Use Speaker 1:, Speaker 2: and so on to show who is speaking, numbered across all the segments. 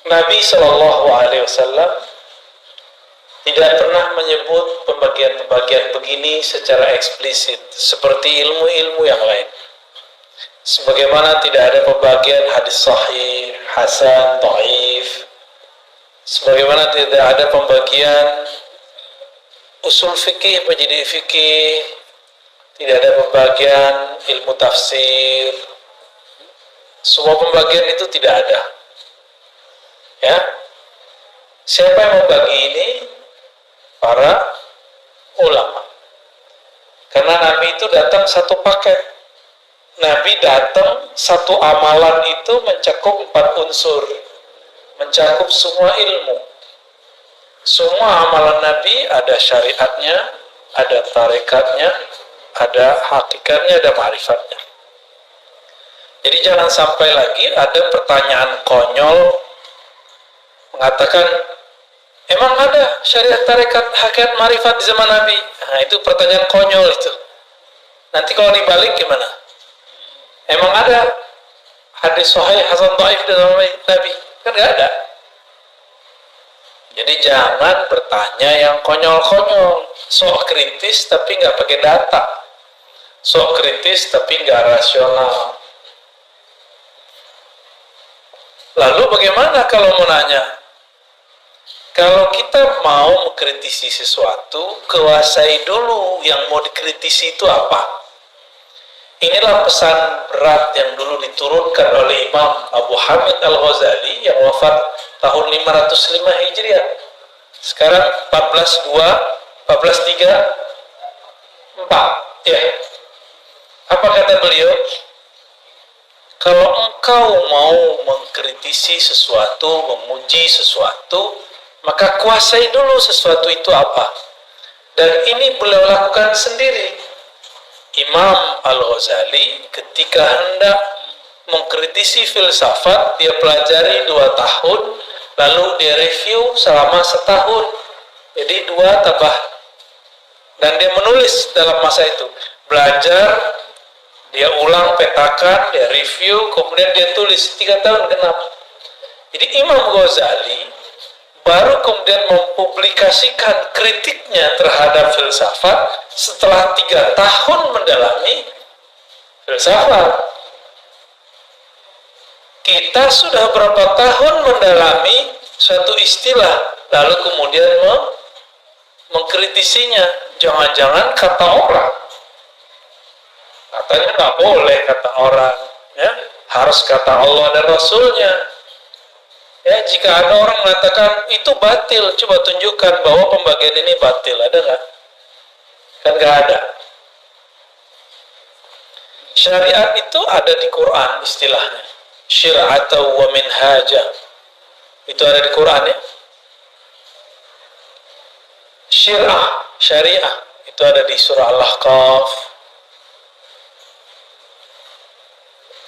Speaker 1: Nabi Shallallahu Alaihi Wasallam tidak pernah menyebut pembagian-pembagian begini secara eksplisit seperti ilmu-ilmu yang lain. Sebagaimana tidak ada pembagian hadis sahih, hasan, dhaif. Sebagaimana tidak ada pembagian usul fikih menjadi fikih, tidak ada pembagian ilmu tafsir. Semua pembagian itu tidak ada. Ya, siapa yang membagi ini? Para ulama. Karena Nabi itu datang satu paket. Nabi datang satu amalan itu mencakup 4 unsur, mencakup semua ilmu. Semua amalan Nabi ada syariatnya, ada tarekatnya, ada hakikatnya, ada ma'rifatnya. Jadi jangan sampai lagi ada pertanyaan konyol mengatakan, emang ada syariat, tarekat, hakikat, ma'rifat di zaman Nabi? Nah, itu pertanyaan konyol itu. Nanti kalau dibalik gimana? Emang ada hadis sahih, hasan, dhaif di zaman Nabi? Kan nggak ada. Jadi jangan bertanya yang konyol-konyol. Sok kritis tapi nggak pakai data. Sok kritis tapi nggak rasional. Lalu bagaimana kalau mau nanya? Kalau kita mau mengkritisi sesuatu, kuasai dulu yang mau dikritisi itu apa. Inilah pesan berat yang dulu diturunkan oleh Imam Abu Hamid Al-Ghazali yang wafat tahun 505 Hijriah. Sekarang 14.3.4. Ya. Apa kata beliau? Kalau engkau mau mengkritisi sesuatu, memuji sesuatu, maka kuasai dulu sesuatu itu apa. Dan ini beliau lakukan sendiri. Imam Al-Ghazali ketika hendak mengkritisi filsafat, dia pelajari 2 tahun, lalu dia review selama 1 tahun. Jadi 2 tambah. Dan dia menulis dalam masa itu. Belajar, dia ulang, petakan, dia review, kemudian dia tulis 3 tahun genap. Jadi Imam Ghazali baru kemudian mempublikasikan kritiknya terhadap filsafat setelah 3 tahun mendalami filsafat. Kita sudah berapa tahun mendalami suatu istilah, lalu kemudian mengkritisinya. Jangan-jangan kata orang, katanya nggak boleh kata orang, ya harus kata Allah dan Rasulnya. Ya, jika ada orang mengatakan itu batil, coba tunjukkan bahwa pembagian ini batil. Ada nggak? Kan nggak ada. Syariat itu ada di Quran istilahnya. Syir'atan wa minhaja. Itu ada di Quran ya. Syariah itu ada di surah Al-Ahqaf.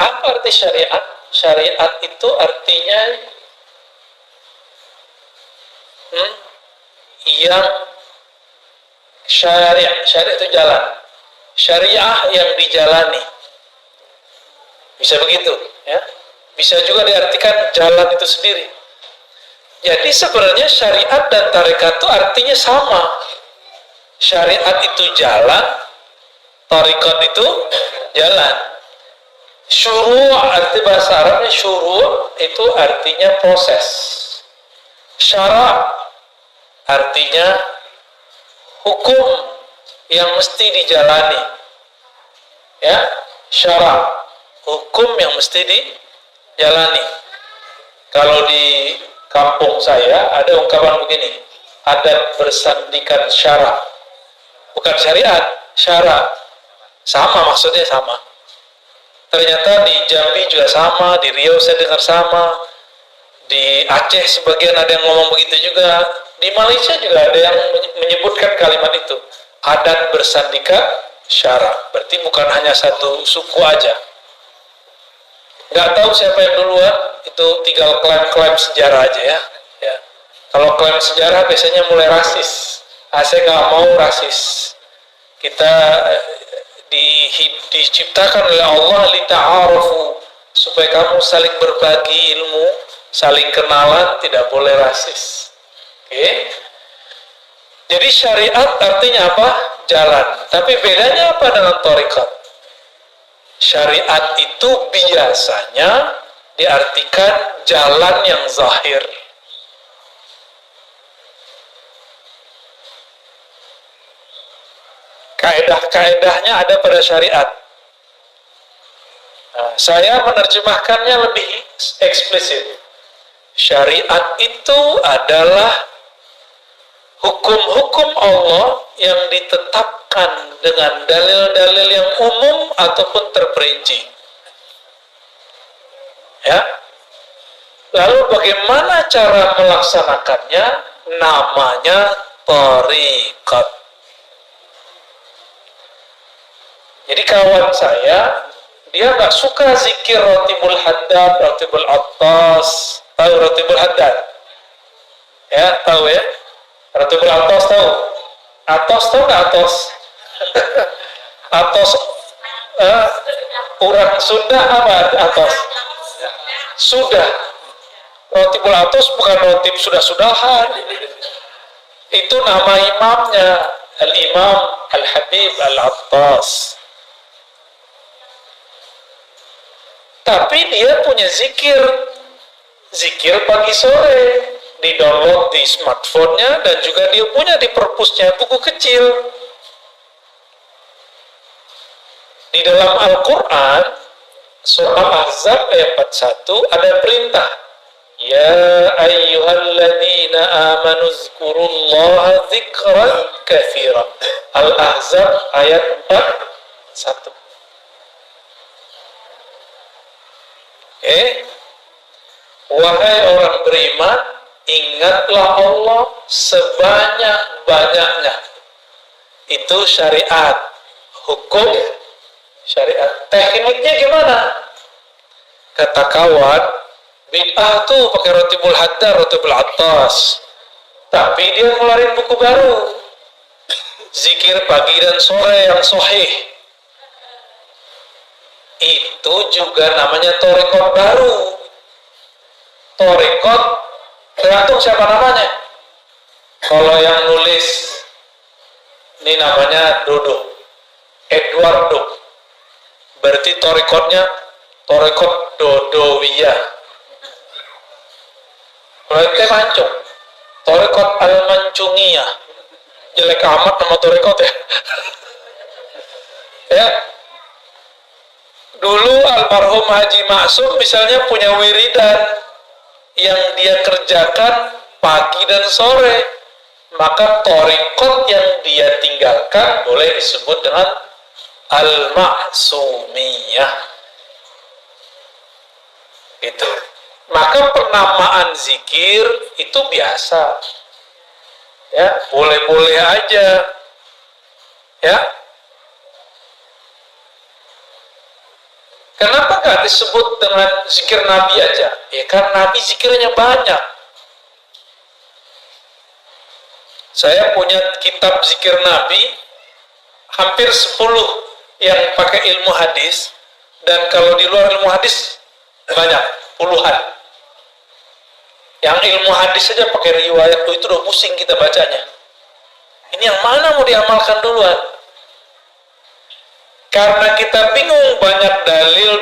Speaker 1: Apa arti syariat? Syariat itu artinya yang syariat itu jalan, syariah yang dijalani, bisa begitu ya. Bisa juga diartikan jalan itu sendiri. Jadi sebenarnya syariat dan tarekat itu artinya sama. Syariat itu jalan, tarekat itu jalan. Syuru' arti bahasa Arabnya, syuru' itu artinya proses. Syara' artinya hukum yang mesti dijalani. Ya, syara' hukum yang mesti dijalani. Kalau di kampung saya ada ungkapan begini, adat bersandikan syara'. Bukan syariat, syara'. Sama, maksudnya sama. Ternyata di Jambi juga sama, di Riau saya dengar sama, di Aceh sebagian ada yang ngomong begitu juga, di Malaysia juga ada yang menyebutkan kalimat itu, adat bersandika syara. Berarti bukan hanya satu suku aja. Nggak tahu siapa yang duluan, itu tinggal klaim-klaim sejarah aja ya. Kalau klaim sejarah biasanya mulai rasis. Saya nggak mau rasis. Kita diciptakan oleh Allah lita'arufu, supaya kamu saling berbagi ilmu, saling kenalan, tidak boleh rasis. Oke. Jadi syariat artinya apa? Jalan. Tapi bedanya apa dengan thariqat? Syariat itu biasanya diartikan jalan yang zahir. Kaedah-kaedahnya ada pada syariat. Nah, saya menerjemahkannya lebih eksplisit. Syariat itu adalah hukum-hukum Allah yang ditetapkan dengan dalil-dalil yang umum ataupun terperinci. Ya. Lalu bagaimana cara melaksanakannya? Namanya thariqat. Jadi kawan saya, dia nggak suka zikir Ratibul Haddad, Ratibul Attas. Tahu Ratibul Haddad? Ya, tahu ya? Ratibul Attas tahu? Attas tahu nggak Attas? Attas, orang Sunda apa Attas? Sudah. Ratibul Attas bukan ratib sudah-sudahan. Itu nama imamnya, Al-Imam Al-Habib Al-Attas. Tapi dia punya zikir pagi sore, di-download di smartphone-nya, dan juga dia punya di perpusnya buku kecil. Di dalam Al-Quran, surah Al-Ahzab ayat 41 ada perintah. Ya ayyuhalladzina amanu zkurullaha dzikran katsira. Al-Ahzab ayat 41. Wahai orang beriman, ingatlah Allah sebanyak-banyaknya. Itu syariat, hukum syariat. Tekniknya gimana? Kata kawan, bid'ah tuh pakai Ratibul Haddad, Ratibul Attas. Tapi dia ngeluarin buku baru, zikir pagi dan sore yang sahih. Itu juga namanya thariqat baru. Thariqat tergantung siapa namanya. Kalau yang nulis ini namanya Dodo, Eduardo, berarti thariqatnya thariqat Dodowiyah. Kalau itu mancung, thariqat Al-Mancungiyah. Jelek amat nama thariqat ya. Ya. Dulu almarhum Haji Maksum misalnya punya wiridan yang dia kerjakan pagi dan sore, maka thariqat yang dia tinggalkan boleh disebut dengan Al-Maksumiyah. Itu. Maka penamaan zikir itu biasa. Ya, boleh-boleh aja. Ya. Kenapa nggak disebut dengan zikir Nabi aja? Ya karena Nabi zikirnya banyak. Saya punya kitab zikir Nabi, hampir 10 yang pakai ilmu hadis, dan kalau di luar ilmu hadis, banyak, puluhan. Yang ilmu hadis saja pakai riwayat, itu udah pusing kita bacanya. Ini yang mana mau diamalkan duluan? Karena kita bingung, banyak dalil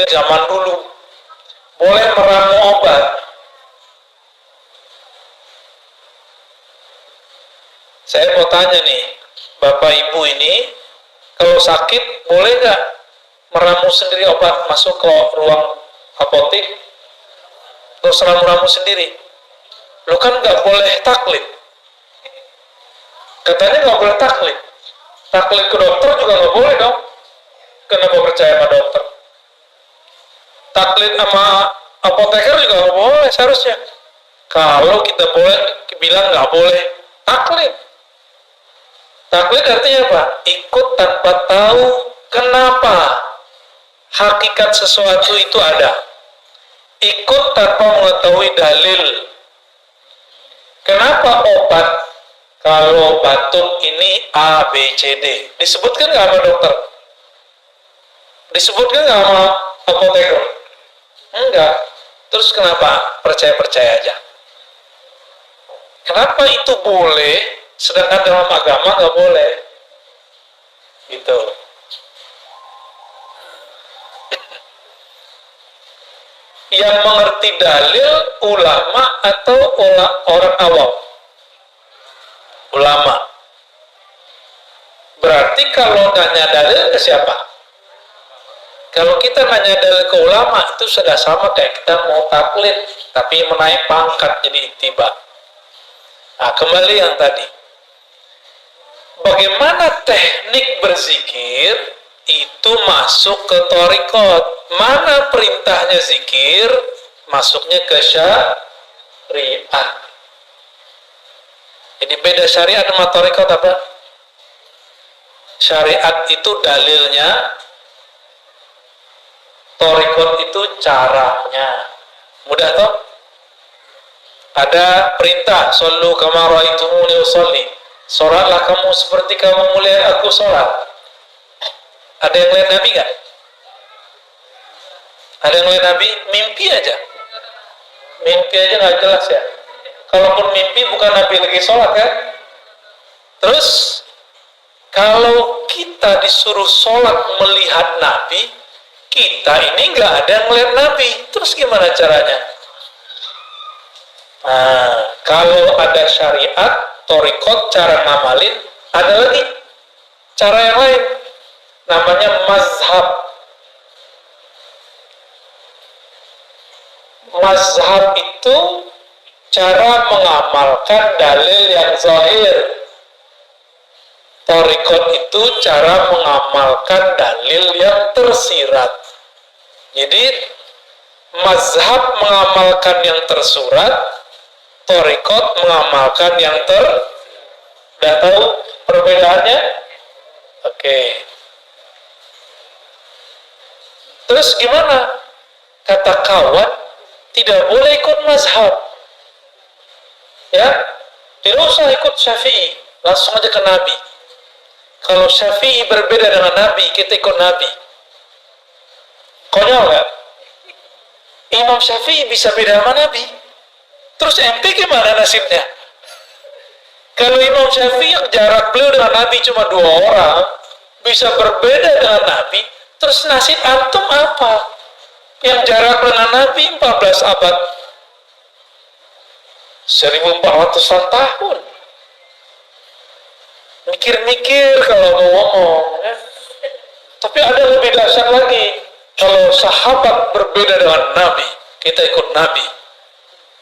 Speaker 1: zaman dulu. Boleh meramu obat. Saya mau tanya nih, Bapak Ibu ini, kalau sakit, boleh nggak meramu sendiri obat? Masuk ke ruang apotek, terus ramu-ramu sendiri. Lo kan nggak boleh taklid. Katanya nggak boleh taklid. Taklid ke dokter juga nggak boleh dong. Kenapa percaya sama dokter? Taklid sama apoteker juga nggak boleh seharusnya. Kalau kita boleh bilang nggak boleh taklid. Taklid artinya apa? Ikut tanpa tahu kenapa hakikat sesuatu itu ada. Ikut tanpa mengetahui dalil. Kenapa obat kalau batuk ini A, B, C, D? Disebutkan nggak sama dokter? Disebutkan nggak sama apoteker? Enggak. Terus kenapa percaya-percaya aja? Kenapa itu boleh, sedangkan dalam agama nggak boleh? Gitu. Yang mengerti dalil ulama atau orang awam? Ulama. Berarti kalau nanya dalil ke siapa? Kalau kita nanya dalil ke ulama, itu sudah sama kayak kita mau taklid, tapi menaik pangkat jadi ittiba. Nah, kembali yang tadi. Bagaimana teknik berzikir itu masuk ke thariqat? Mana perintahnya zikir, masuknya ke syariat. Jadi beda syariat sama thariqat apa? Syariat itu dalilnya, thariqat itu caranya. Mudah toh? Ada perintah, sallu kama ra'aitumuni usolli. Sholatlah kamu seperti kamu melihat aku sholat. Ada yang lihat Nabi gak? Ada yang lihat Nabi? Mimpi aja. Mimpi aja gak jelas ya. Kalaupun mimpi bukan Nabi lagi sholat kan? Terus kalau kita disuruh sholat melihat Nabi, kita ini gak ada yang melihat Nabi. Terus gimana caranya? Nah, kalau ada syariat, thariqat, cara ngamalin, ada lagi cara yang lain, namanya mazhab. Mazhab itu cara mengamalkan dalil yang zahir. Thariqat itu cara mengamalkan dalil yang tersirat. Jadi mazhab mengamalkan yang tersurat, thariqat mengamalkan yang udah tahu perbedaannya? Oke. Terus gimana? Kata kawan, tidak boleh ikut mazhab. Ya, tidak usah ikut Syafi'i, langsung aja ke Nabi. Kalau Syafi'i berbeda dengan Nabi, kita ikut Nabi. Konyol nggak? Imam Syafi'i bisa beda sama Nabi. Terus ente gimana nasibnya? Kalau Imam Syafi'i yang jarak beliau dengan Nabi cuma 2 orang, bisa berbeda dengan Nabi, terus nasib antum apa? Yang jarak dengan Nabi 14 abad. 1400-an tahun. Mikir-mikir kalau mau ngomong. Ya. Tapi ada lebih dahsyat lagi. Kalau sahabat berbeda dengan Nabi, kita ikut Nabi.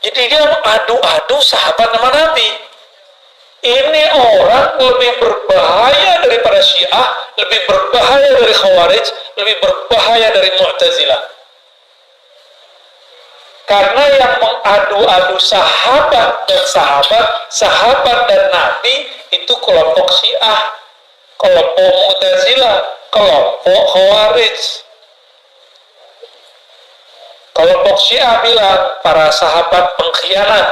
Speaker 1: Jadi dia adu-adu sahabat sama Nabi. Ini orang lebih berbahaya daripada Syiah, lebih berbahaya dari Khawarij, lebih berbahaya dari Mu'tazilah. Karena yang mengadu-adu sahabat dan sahabat dan Nabi itu kelompok Syiah, kelompok Mu'tazilah, kelompok Khawarij. Kelompok Syiah bilang para sahabat pengkhianat,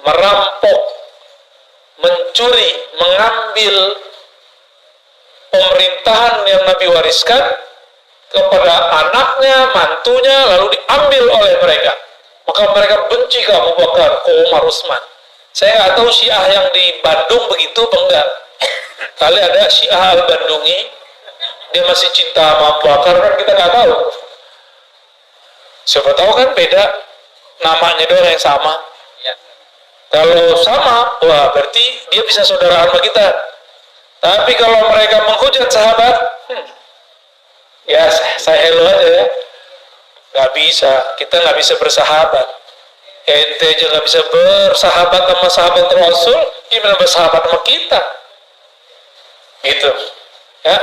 Speaker 1: merampok, mencuri, mengambil pemerintahan yang Nabi wariskan kepada anaknya, mantunya, lalu diambil oleh mereka. Maka mereka benci ke Abu Bakar, ke Umar, Utsman. Saya nggak tahu Syiah yang di Bandung begitu apa enggak. Kali ada Syiah Al-Bandungi, dia masih cinta sama Abu Bakar, kan kita nggak tahu. Siapa tahu kan beda, namanya doang yang sama. Kalau sama, wah berarti dia bisa saudaraan sama kita. Tapi kalau mereka menghujat sahabat, ya saya hello aja ya. Nggak bisa, kita nggak bisa bersahabat. Ente aja nggak bisa bersahabat sama sahabat Rasul, gimana bersahabat sama kita? Gitu, ya.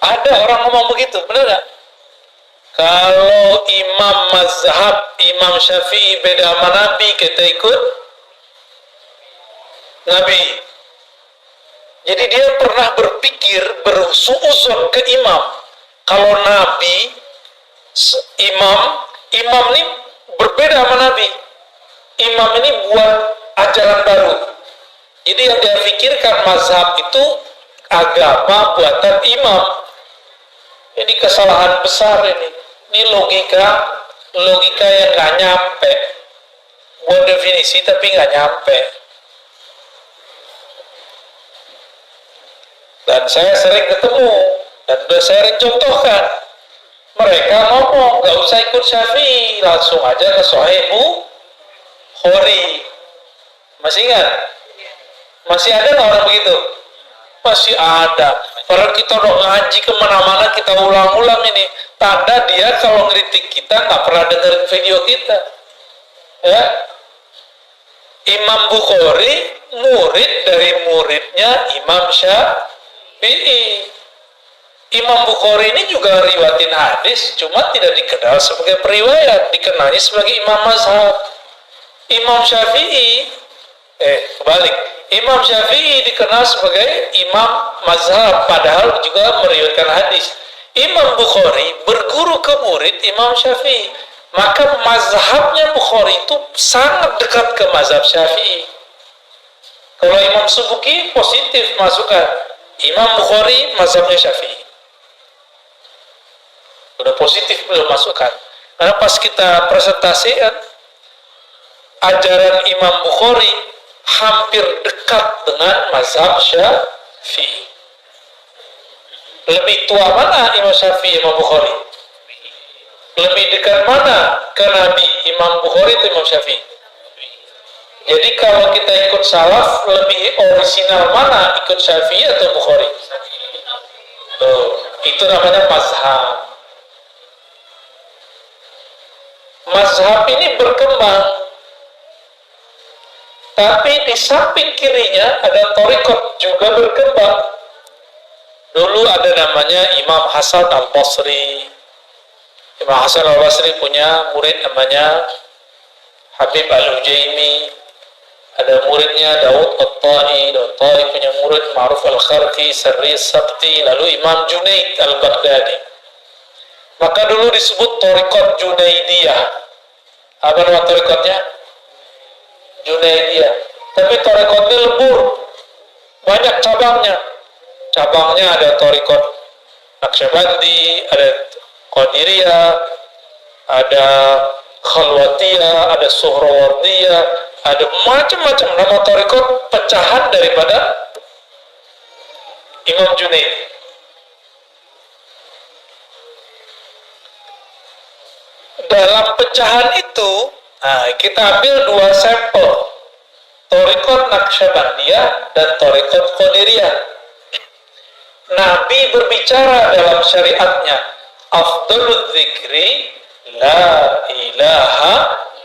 Speaker 1: Ada orang ngomong begitu, benar nggak? Kalau imam mazhab, Imam Syafi'i beda sama Nabi, kita ikut Nabi. Jadi dia pernah berpikir, bersuuzon ke imam. Kalau Nabi, imam ini berbeda sama Nabi. Imam ini buat ajaran baru. Jadi yang dia pikirkan mazhab itu agama buatan imam. Ini kesalahan besar ini. Ini logika yang nggak nyampe. Buat definisi tapi nggak nyampe. Dan saya sering ketemu dan udah sering contohkan. Mereka ngomong nggak usah ikut Syafi'i, langsung aja ke Sahih Bukhari. Masih ingat? Masih ada nggak orang begitu? Masih ada. Padahal kita udah ngaji kemana-mana, kita ulang-ulang ini. Tanda dia kalau ngeritik kita nggak pernah dengerin video kita. Ya, Imam Bukhari murid dari muridnya Imam Syafi'i. Imam Bukhari ini juga riwayatin hadis, cuma tidak dikenal sebagai periwayat, dikenalnya sebagai imam mazhab. Imam Syafi'i, kebalik. Imam Syafi'i dikenal sebagai imam mazhab, padahal juga meriwayatkan hadis. Imam Bukhari berguru ke murid Imam Syafi'i, maka mazhabnya Bukhari itu sangat dekat ke mazhab Syafi'i. Kalau Imam Subuki positif masukkan, Imam Bukhari mazhabnya Syafi'i. Udah positif belum masukkan. Karena pas kita presentasikan ajaran Imam Bukhari hampir dekat dengan mazhab Syafi'i. Lebih tua mana Imam Syafi'i, Imam Bukhari? Lebih dekat mana ke Nabi, Imam Bukhari atau Imam Syafi'i? Jadi kalau kita ikut salaf, lebih orisinal mana, ikut Syafi'i atau Bukhari? Tuh, itu namanya mazhab. Mazhab ini berkembang, tapi di samping kirinya ada thariqat juga berkembang. Dulu ada namanya Imam Hasan Al-Basri. Imam Hasan Al-Basri punya murid namanya Habib Al-Ujaimi. Ada muridnya Daud At-Tai. Daud At-Tai punya murid Ma'ruf Al-Kharqi, Sarri Sabti. Lalu Imam Junaid Al-Baghdadi. Maka dulu disebut thariqat Junaidiyah. Apa nama thariqatnya? Junaidiyah. Tapi thariqatnya lebur, banyak cabangnya. Cabangnya ada thariqat Naqsyabandi, ada Qadiriyah, ada Khalwatiyah, ada Suhrawardiyah, ada macam-macam nama thariqat pecahan daripada Imam Junaid. Dalam pecahan itu, kita ambil dua sampel, thariqat Naqsyabandiyah dan thariqat Qadiriyah. Nabi berbicara dalam syariatnya, afdalul dzikri la ilaha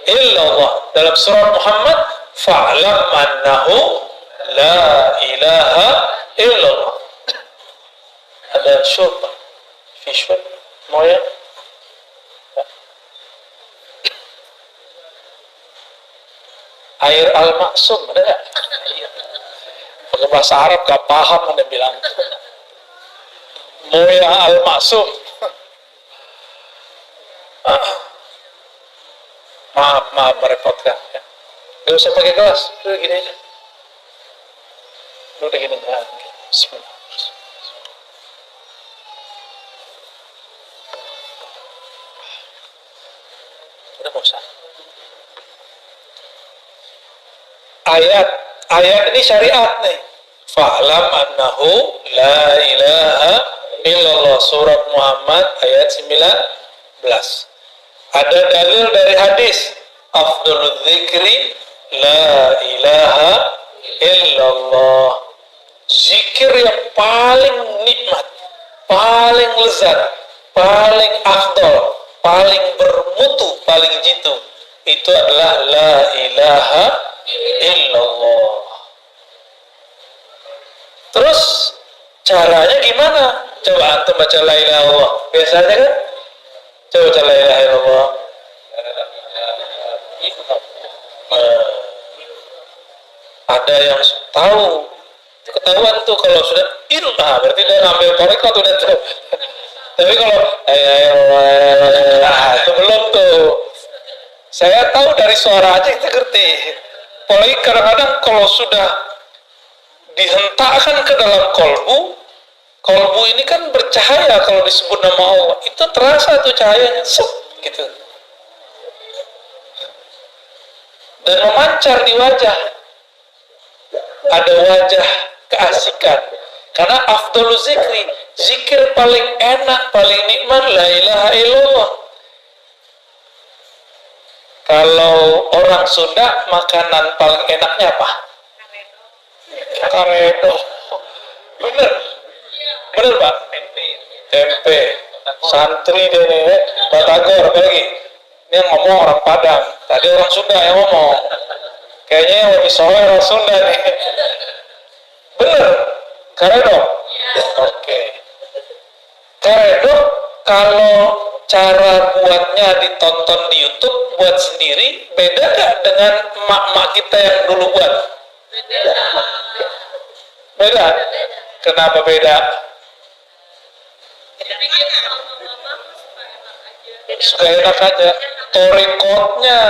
Speaker 1: illallah. Dalam surat Muhammad, fa'lam annahu la ilaha illallah. Ada syurba, fi syurba, mau ya? Air al-maksum, ada nggak? Pakai bahasa Arab gak paham, anda bilang Moya al-maksum. Maaf merepotkan ya. Gak usah pakai gelas, udah gini aja. Udah gini aja. Bismillah. Udah gak usah. Ayat ini syariat nih. Fa'lam annahu la ilaha illallah, surat Muhammad ayat 19. Ada dalil dari hadis, afdalul dzikri la ilaha illallah. Zikir yang paling nikmat, paling lezat, paling afdal, paling bermutu, paling jitu, itu adalah la ilaha illallah. Terus caranya gimana? Coba antum baca la ilaha illallah. Biasanya kan? Coba baca la ilaha illallah. Ada yang tahu, ketahuan tuh kalau sudah ilah, berarti dia ngambil thariqat udah tuh. Tapi kalau itu belum tuh. Saya tahu dari suara aja kita ngerti. Apalagi kadang-kadang kalau sudah dihentakkan ke dalam kolbu, Kolbu ini kan bercahaya kalau disebut nama Allah. Itu terasa tuh cahayanya, gitu. Dan memancar di wajah. Ada wajah keasikan. Karena afdhalu zikri, zikir paling enak, paling nikmat la ilaha illallah. Kalau orang Sunda, makanan paling enaknya apa? Karedo. Bener? Bener Pak? Tempe. Santri deh nih, Batagor apalagi. Ini yang ngomong orang Padang. Tadi orang Sunda yang ngomong. Kayaknya yang lebih soleh orang Sunda nih. Bener? Karedo? Oke. Karedo kalau cara buatnya ditonton di YouTube, buat sendiri, beda gak dengan emak-emak kita yang dulu buat? Beda? Kenapa beda? Suka enak aja. Torikotnya,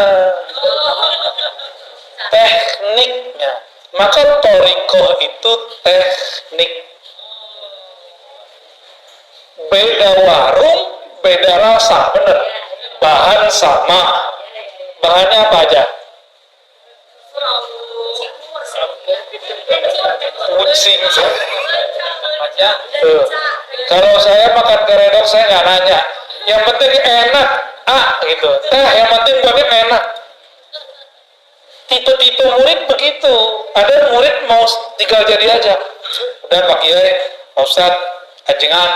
Speaker 1: tekniknya. Maka torikoh itu teknik. Beda warung, beda rasa, bener. Bahan sama. Bahannya apa aja? Kucing. Kalau saya makan karedok, saya nggak nanya. Yang penting enak, gitu. Yang penting buatnya enak. Tipe-tipe murid begitu. Ada murid mau tinggal jadi aja. Udah Pak Kiai, Pak Ustadz, ajengan,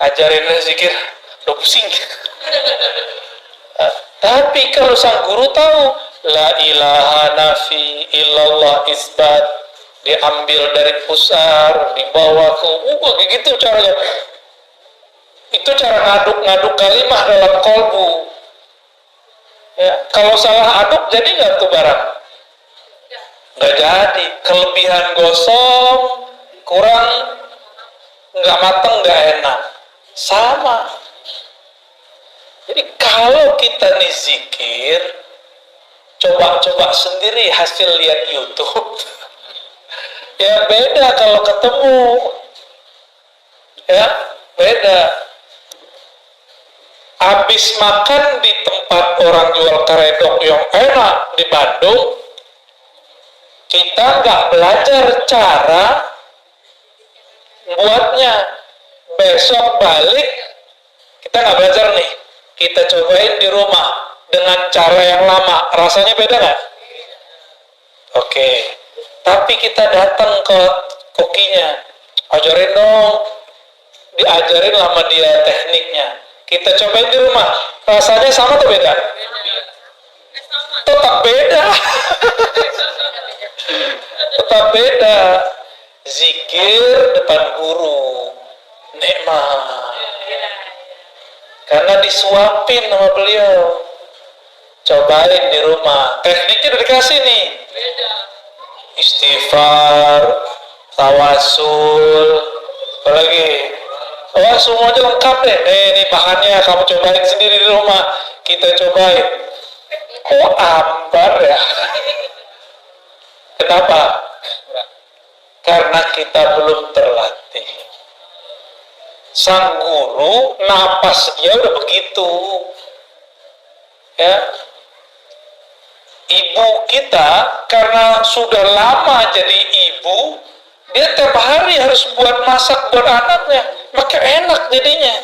Speaker 1: ajarin zikir, udah pusing. Tapi kalau sang guru tahu, la ilaha nafi illallah isbat, diambil dari pusar, dibawa ke kayak gitu caranya. Itu cara ngaduk-ngaduk kalimah dalam kolbu. Ya, kalau salah aduk jadi nggak tuh barang? Nggak jadi. Kelebihan gosong, kurang nggak mateng, nggak enak. Sama. Jadi kalau kita nih zikir, coba-coba sendiri hasil lihat YouTube. Ya beda kalau ketemu. Ya beda. Habis makan di tempat orang jual karedok yang enak di Bandung, kita nggak belajar cara buatnya. Besok balik, kita nggak belajar nih. Kita cobain di rumah dengan cara yang lama. Rasanya beda nggak? Oke. Tapi kita datang ke kokinya, ajarin dong. Diajarin lama dia tekniknya. Kita cobain di rumah, rasanya sama atau beda? Tetap beda. Tetap beda. Zikir depan guru, nikmat. Karena disuapin sama beliau. Cobain di rumah. Tekniknya udah dikasih nih. Istighfar, tawasul, apalagi? Wah, semuanya lengkap deh. Ini bahannya kamu cobain sendiri di rumah. Kita cobain. Kok ambar ya? Kenapa? Karena kita belum terlatih. Sang guru, napas dia udah begitu. Ya. Ibu kita, karena sudah lama jadi ibu, dia tiap hari harus buat masak buat anaknya. Maka enak jadinya.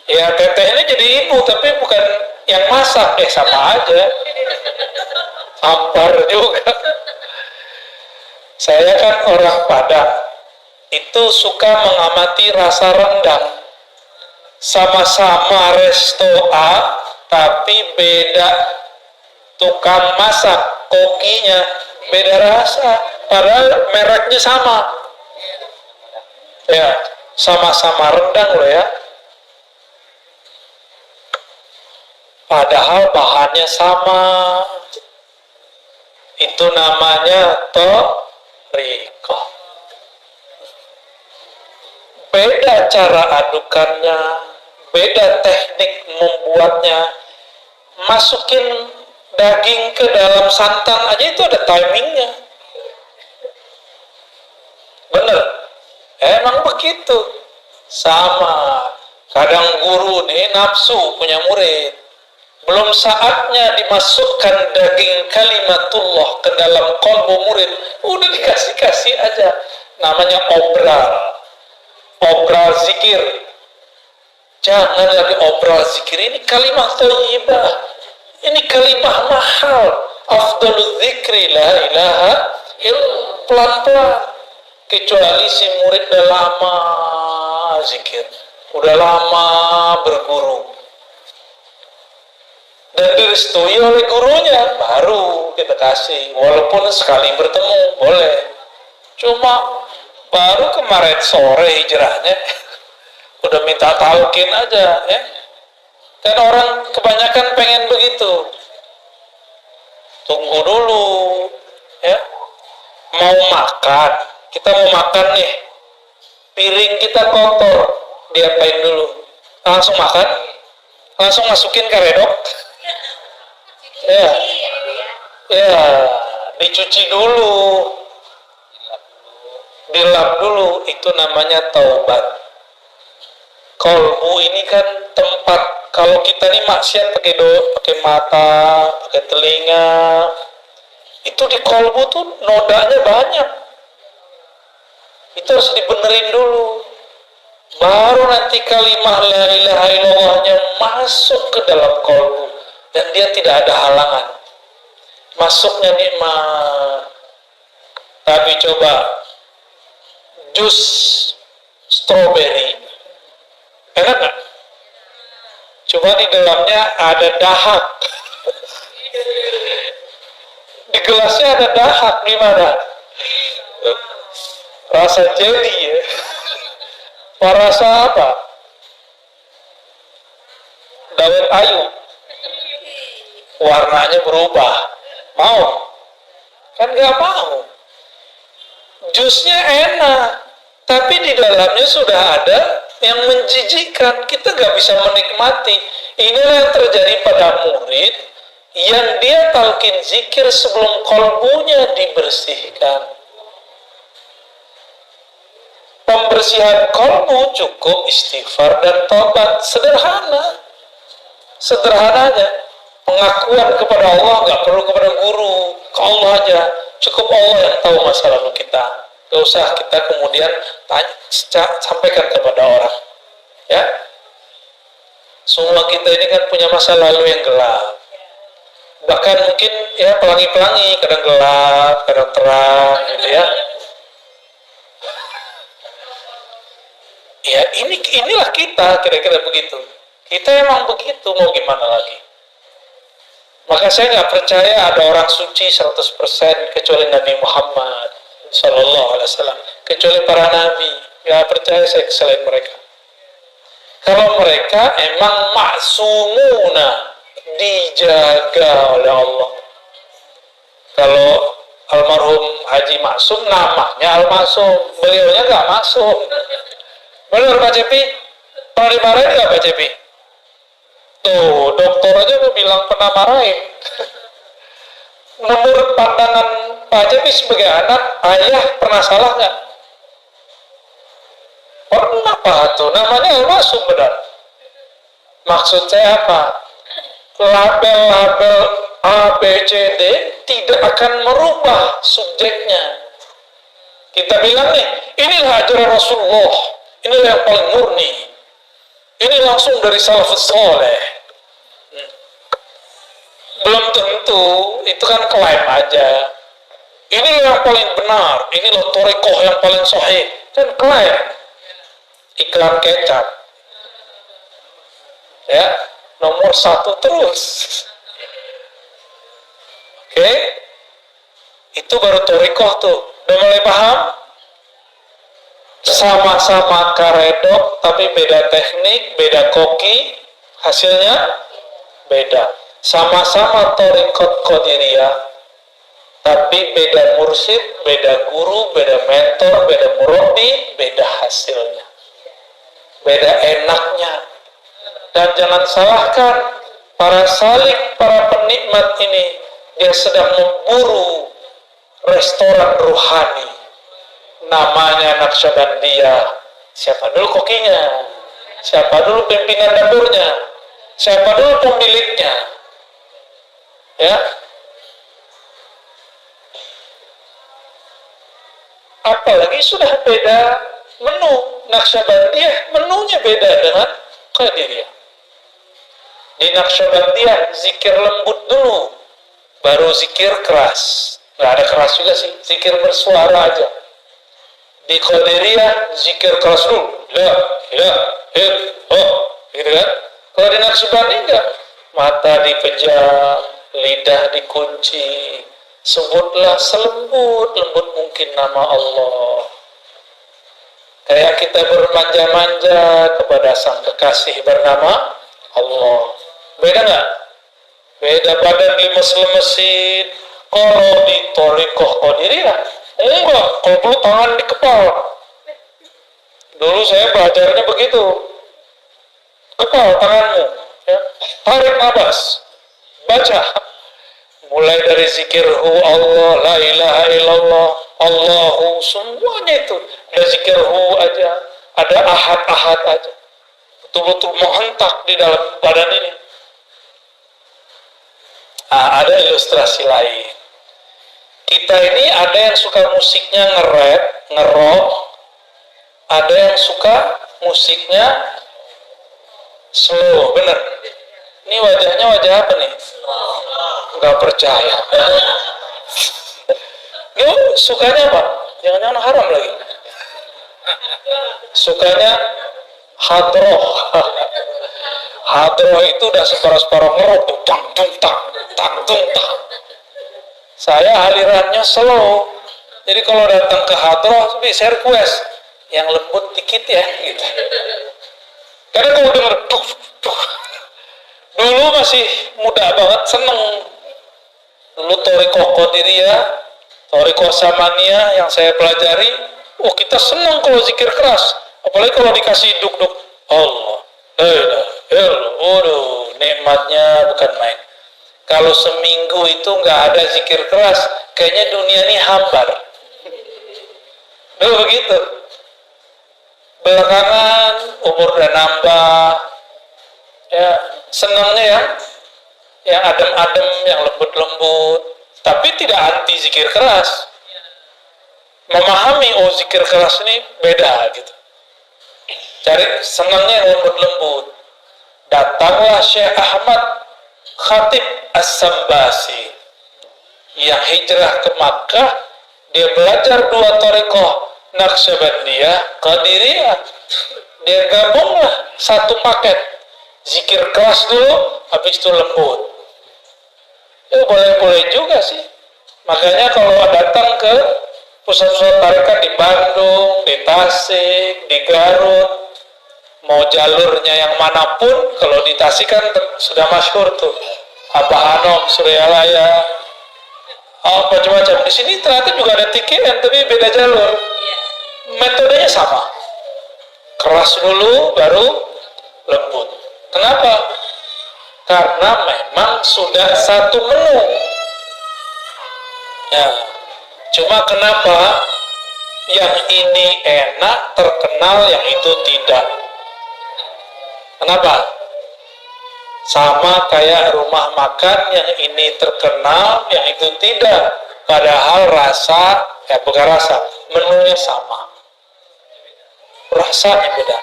Speaker 1: Ya tetehnya jadi ibu tapi bukan yang masak. Sama aja. Ampar juga. Saya kan orang Padang. Itu suka mengamati rasa rendang. Sama-sama resto A, tapi beda tukang masak, kokinya beda rasa. Padahal mereknya sama. Ya, sama-sama rendang loh ya. Padahal bahannya sama. Itu namanya torikoh. Beda cara adukannya, beda teknik membuatnya. Masukin daging ke dalam santan aja itu ada timingnya. Bener? Emang begitu. Sama. Kadang guru nih nafsu punya murid. Belum saatnya dimasukkan daging kalimatullah ke dalam qalbu murid, udah dikasih-kasih aja. Namanya obral. Obral zikir. Jangan lagi obral zikir. Ini kalimat thayyibah. Ini kalimat mahal. Afdalul zikri la ilaha illallah. Pelan-pelan. Kecuali si murid udah lama zikir, udah lama berguru dan direstui oleh gurunya, baru kita kasih. Walaupun sekali bertemu boleh, cuma baru kemarin sore hijrahnya udah minta talqin aja ya. Dan orang kebanyakan pengen begitu. Tunggu dulu ya, mau makan, kita mau makan nih, piring kita kotor, diapain dulu? Langsung makan? Langsung masukin karedok? Ya, ya, dicuci dulu, dilap dulu, itu namanya taubat. Kolbu ini kan tempat, kalau kita nih maksiat pakai mata, pakai telinga, itu di kolbu tuh nodanya banyak. Itu harus dibenerin dulu. Baru nanti kalimah la ilaha illallahnya masuk ke dalam kolbu. Dan dia tidak ada halangan. Masuknya nikmat. Tapi coba jus stroberi. Enak gak? Cuma di dalamnya ada dahak. Di gelasnya ada dahak. Gimana? Rasa jelly ya. Rasa apa? Dawet ayu. Warnanya berubah. Mau? Kan gak mau. Jusnya enak, tapi di dalamnya sudah ada yang menjijikkan. Kita gak bisa menikmati. Inilah yang terjadi pada murid yang dia talqin zikir sebelum kolbunya dibersihkan. Pembersihan kolbu cukup istighfar dan tobat. Sederhananya pengakuan kepada Allah, nggak perlu kepada guru, ke Allah aja. Cukup Allah yang tahu masa lalu kita. Gak usah kita kemudian sampaikan kepada orang. Ya, semua kita ini kan punya masa lalu yang gelap. Bahkan mungkin ya pelangi-pelangi, kadang gelap, kadang terang, gitu ya. Ya, inilah kita, kira-kira begitu. Kita emang begitu, mau gimana lagi? Maka saya nggak percaya ada orang suci 100% kecuali Nabi Muhammad Sallallahu Alaihi Wasallam, kecuali para nabi. Nggak percaya saya selain mereka. Kalau mereka emang maksumuna, dijaga oleh Allah. Kalau almarhum Haji Maksum namanya Al-Maksum, beliaunya nggak maksum. Benar Pak Cepi? Pernah dimarahin nggak Pak Cepi? Tuh, dokter aja udah bilang pernah marahin. Menurut pandangan Pak Cepi sebagai anak, ayah pernah salah nggak? Pernah Pak tuh, namanya Al-Maksum benar. Maksud saya apa? Label-label A, B, C, D tidak akan merubah subjeknya. Kita bilang nih, inilah ajaran Rasulullah. Inilah yang paling murni. Ini langsung dari salafus saleh. Belum tentu, itu kan klaim aja. Inilah yang paling benar. Inilah thariqah yang paling sahih. Kan klaim. Iklan kecap. Ya, nomor 1 terus. Oke? Itu baru thariqah tuh. Udah mulai paham? Sama-sama karedok, tapi beda teknik, beda koki, hasilnya beda. Sama-sama thariqat qadiriyah, tapi beda mursyid, beda guru, beda mentor, beda murabbi, beda hasilnya, beda enaknya. Dan jangan salahkan para salik, para penikmat ini, dia sedang memburu restoran ruhani. namanya Naqsyabandiyah. Siapa dulu kokinya? Siapa dulu pimpinan dapurnya? Siapa dulu pemiliknya? Ya. Apalagi sudah beda menu. Naqsyabandiyah menunya beda dengan Qadiriyah. Di Naqsyabandiyah zikir lembut dulu, baru zikir keras. Nggak ada keras juga sih, zikir bersuara aja. Di Qadiriyah zikir keras dulu, la ilaha, gitu kan? Kalau di Naqsyabandiyah enggak, mata dipejam, lidah dikunci, sebutlah selembut-lembut mungkin nama Allah. Kayak kita bermanja-manja kepada sang kekasih bernama Allah. Beda nggak? Beda badan lemes-lemesin. Kalau di Thariqah Qadiriyah, enggak, kalau tangan di kepala. Dulu saya belajarnya begitu. Kepal tanganmu, ya. Tarik nafas, baca. Mulai dari zikirhu Allah, la ilaha illallah, Allahu, semuanya itu. Ada zikirhu aja, ada ahad-ahad aja. Betul-betul menghentak di dalam badan ini. Ada ilustrasi lain. Kita ini ada yang suka musiknya nge-rap, nge-rock, ada yang suka musiknya slow, bener. Ini wajahnya wajah apa nih? Nggak percaya. Ini sukanya apa? Jangan-jangan haram lagi. Sukanya hadroh. Hadroh itu udah separuh-separuh ngerok tuh, tang tung tang, tang tung tang. Saya alirannya slow. Jadi kalau datang ke hadroh, saya request yang lembut dikit ya, gitu. Karena kalau denger dulu masih muda banget, seneng. Dulu Thariqah Qadiriyah, Thariqah Samaniyah yang saya pelajari, kita seneng kalau zikir keras. Apalagi kalau dikasih duk-duk Allah, waduh, nikmatnya bukan main. Kalau seminggu itu nggak ada zikir keras, kayaknya dunia ini hambar. Dulu begitu. Belakangan umur udah nambah, ya senangnya yang adem-adem, yang lembut-lembut, tapi tidak anti zikir keras. Memahami zikir keras ini beda gitu. Cari senangnya yang lembut-lembut. Datanglah Syekh Ahmad Khatib As-Sambasi yang hijrah ke Makkah. Dia belajar 2 thariqah, Naqsyabandiyah, Qadiriyah. Dia gabunglah satu paket, zikir keras dulu, habis itu lembut. Boleh-boleh juga sih. Makanya kalau datang ke pusat-pusat tarekat di Bandung, di Tasik, di Garut, mau jalurnya yang manapun, kalau di Tasik kan sudah masyhur tuh, Abah Anom, Suryalaya, macam-macam. Di sini ternyata juga ada tikian, tapi beda jalur. Metodenya sama. Keras dulu, baru lembut. Kenapa? Karena memang sudah satu menu. Ya. Cuma kenapa yang ini enak, terkenal, yang itu tidak? Kenapa? Sama kayak rumah makan, yang ini terkenal, yang itu tidak. Padahal rasa, bukan rasa, menunya sama. Rasanya beda.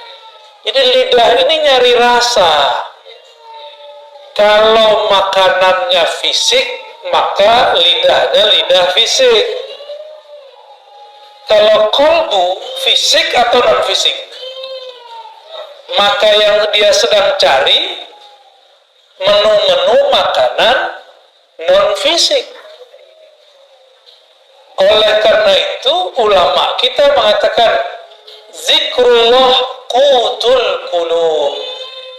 Speaker 1: Jadi lidah ini nyari rasa. Kalau makanannya fisik, maka lidahnya lidah fisik. Kalau kolbu fisik atau non fisik, maka yang dia sedang cari menu-menu makanan non fisik. Oleh karena itu ulama kita mengatakan zikrullah qutul qulub.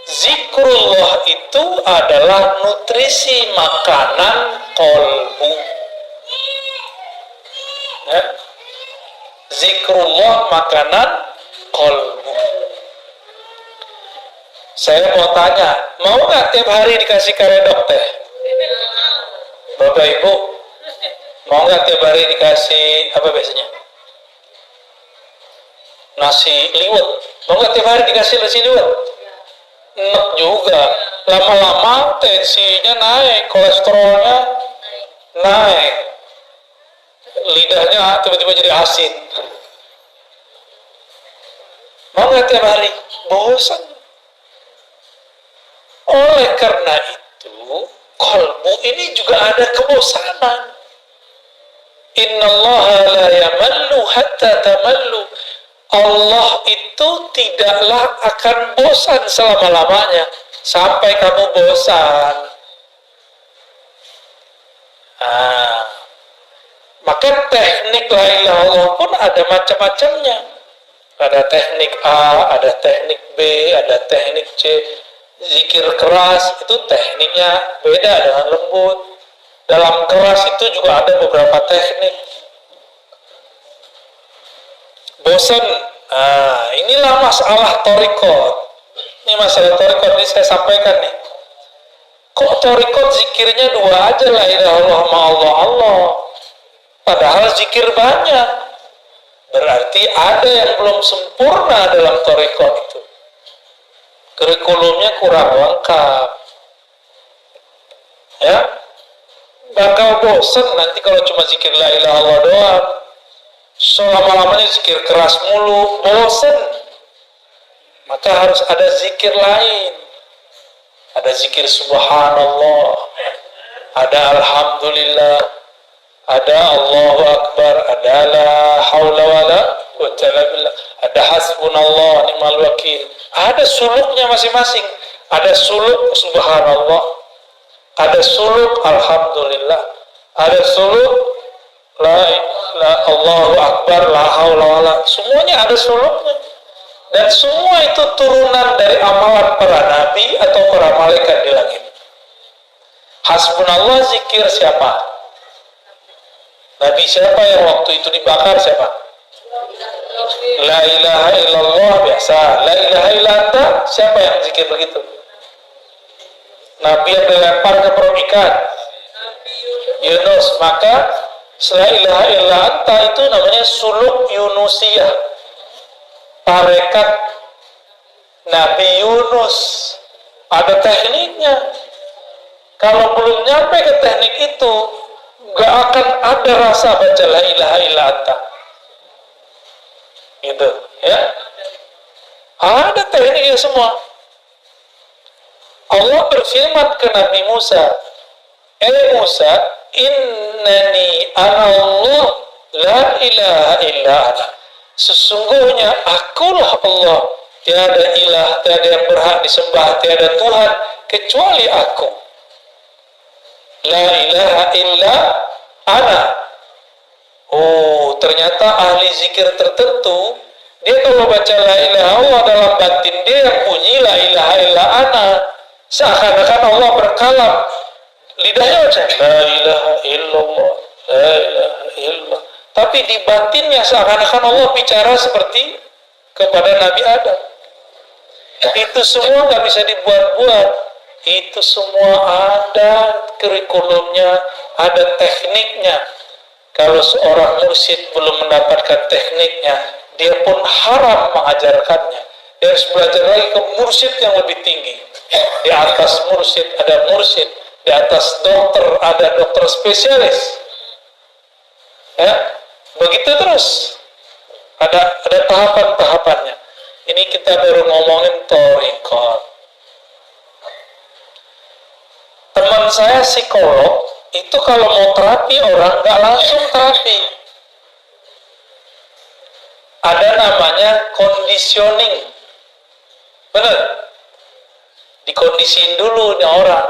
Speaker 1: Zikrullah itu adalah nutrisi makanan kolbu. Ya. Zikrullah makanan kolbu. Saya mau tanya, mau nggak tiap hari dikasih karedok teh? Bapak Ibu, mau nggak tiap hari dikasih apa biasanya? nasi liwet. Mau nggak tiap hari dikasih nasi liwet? Enak juga. Lama-lama tensinya naik, kolesterolnya naik, lidahnya tiba-tiba jadi asin. Mau nggak tiap hari? Bosan. Oleh karena itu, kalbu ini juga ada kebosanan. Innallaha la yamallu hatta tamallu. Allah itu tidaklah akan bosan selama-lamanya sampai kamu bosan. Maka teknik la ilaha illallah pun ada macam-macamnya. Ada teknik A, ada teknik B, ada teknik C. Zikir keras itu tekniknya beda dengan lembut. Dalam keras itu juga ada beberapa teknik. Bosan. Inilah masalah thariqat. Ini masalah thariqat ini saya sampaikan nih. Kok thariqat zikirnya dua aja, la ilaha illallah Allah Allah. Padahal zikir banyak. Berarti ada yang belum sempurna dalam thariqat itu. Kurikulumnya kurang lengkap. Ya. Bakal bosan nanti kalau cuma zikir la ilaha illallah doang. Selama-lamanya zikir keras mulu, bosan. Maka harus ada zikir lain. Ada zikir subhanallah, ada alhamdulillah, ada Allahu akbar, ada la haula wala quwwata illa billah, ada hasbunallah ni'mal wakil. Ada suluknya masing-masing. Ada suluk subhanallah, ada suluk alhamdulillah, ada suluk la Allahu akbar, la haula wala. Semuanya ada suluknya. Dan semua itu turunan dari amalan para nabi atau para malaikat di langit. Hasbunallah zikir siapa? Nabi siapa yang waktu itu dibakar siapa? La ilaha illallah biasa. La ilaha illallah siapa yang zikir begitu? Nabi yang dilempar ke perut ikan, Yunus. Maka la ilaha illallah itu namanya suluk Yunusiyah. Tarekat Nabi Yunus ada tekniknya. Kalau belum nyampe ke teknik itu, gak akan ada rasa baca la ilaha illa anta. Gitu, ya. Ada tekniknya semua. Allah berfirman ke Nabi Musa, Musa, innani anallah la ilaha illa ana. Sesungguhnya akulah Allah, tiada ilah, tiada yang berhak disembah, tiada Tuhan kecuali aku. La ilaha illa ana. Oh, ternyata ahli zikir tertentu, dia kalau baca la ilaha Allah dalam batin dia yang bunyi la ilaha illa ana. Seakan-akan Allah berkalam. Lidahnya baca la ilaha illallah, la ilaha illallah. Tapi di batinnya seakan-akan Allah bicara seperti kepada Nabi Adam. Itu semua nggak bisa dibuat-buat. Itu semua ada kurikulumnya, ada tekniknya. Kalau seorang mursyid belum mendapatkan tekniknya, dia pun haram mengajarkannya. Dia harus belajar lagi ke mursyid yang lebih tinggi. Di atas mursyid ada mursyid, di atas dokter ada dokter spesialis. Ya. Begitu terus. Ada tahapan-tahapannya. Ini kita baru ngomongin thariqat. Teman saya psikolog, itu kalau mau terapi orang nggak langsung terapi. Ada namanya conditioning. Benar? Dikondisiin dulu nih orang.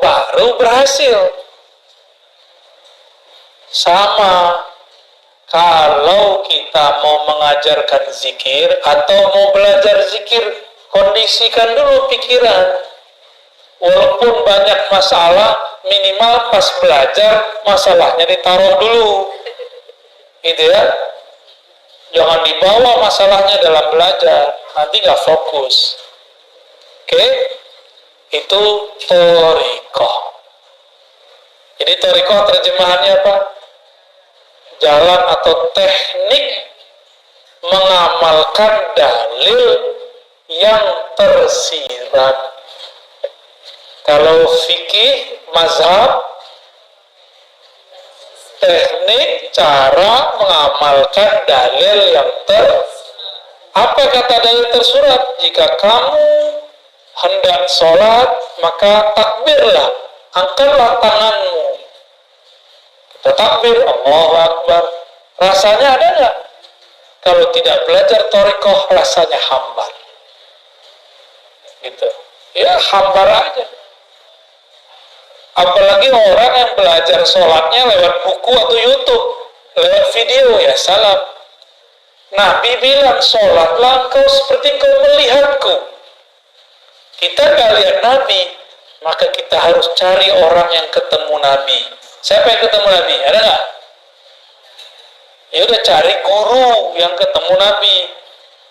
Speaker 1: Baru berhasil. Sama kalau kita mau mengajarkan zikir atau mau belajar zikir, kondisikan dulu pikiran. Walaupun banyak masalah, minimal pas belajar masalahnya ditaruh dulu. Gitu ya. Jangan dibawa masalahnya dalam belajar, nanti nggak fokus. Oke? Itu thariqah. Jadi thariqah terjemahannya apa? jalan atau teknik mengamalkan dalil yang tersirat. Kalau fikih mazhab, teknik cara mengamalkan dalil yang apa kata dalil tersurat? Jika kamu hendak sholat, maka takbirlah, angkatlah tanganmu. Kita takbir, Allahu Akbar. Rasanya ada nggak? Kalau tidak belajar thariqah, rasanya hambar. Gitu. Ya hambar aja. Apalagi orang yang belajar sholatnya lewat buku atau YouTube, lewat video, ya salam. Nabi bilang, sholatlah engkau seperti engkau melihatku. Kita nggak lihat Nabi, maka kita harus cari orang yang ketemu Nabi. Siapa yang ketemu Nabi? Ada nggak? Ya udah, cari guru yang ketemu Nabi.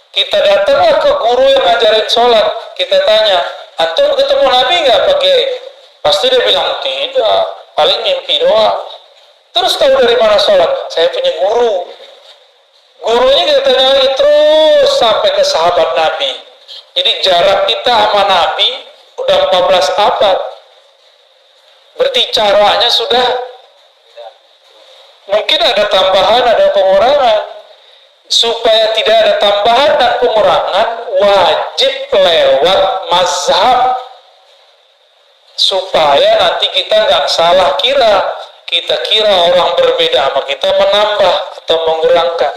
Speaker 1: Kita datanglah ke guru yang ngajarin sholat. Kita tanya, antum ketemu Nabi nggak pakai? Pasti dia bilang, tidak, paling mimpi doang. Terus tahu dari mana sholat? Saya punya guru. Gurunya kita tanya lagi terus sampai ke sahabat Nabi. Jadi jarak kita sama Nabi udah 14 abad. Berarti caranya sudah mungkin ada tambahan, ada pengurangan. Supaya tidak ada tambahan dan pengurangan, wajib lewat mazhab. Supaya nanti kita nggak salah kira. Kita kira orang berbeda sama kita menambah atau mengurangkan.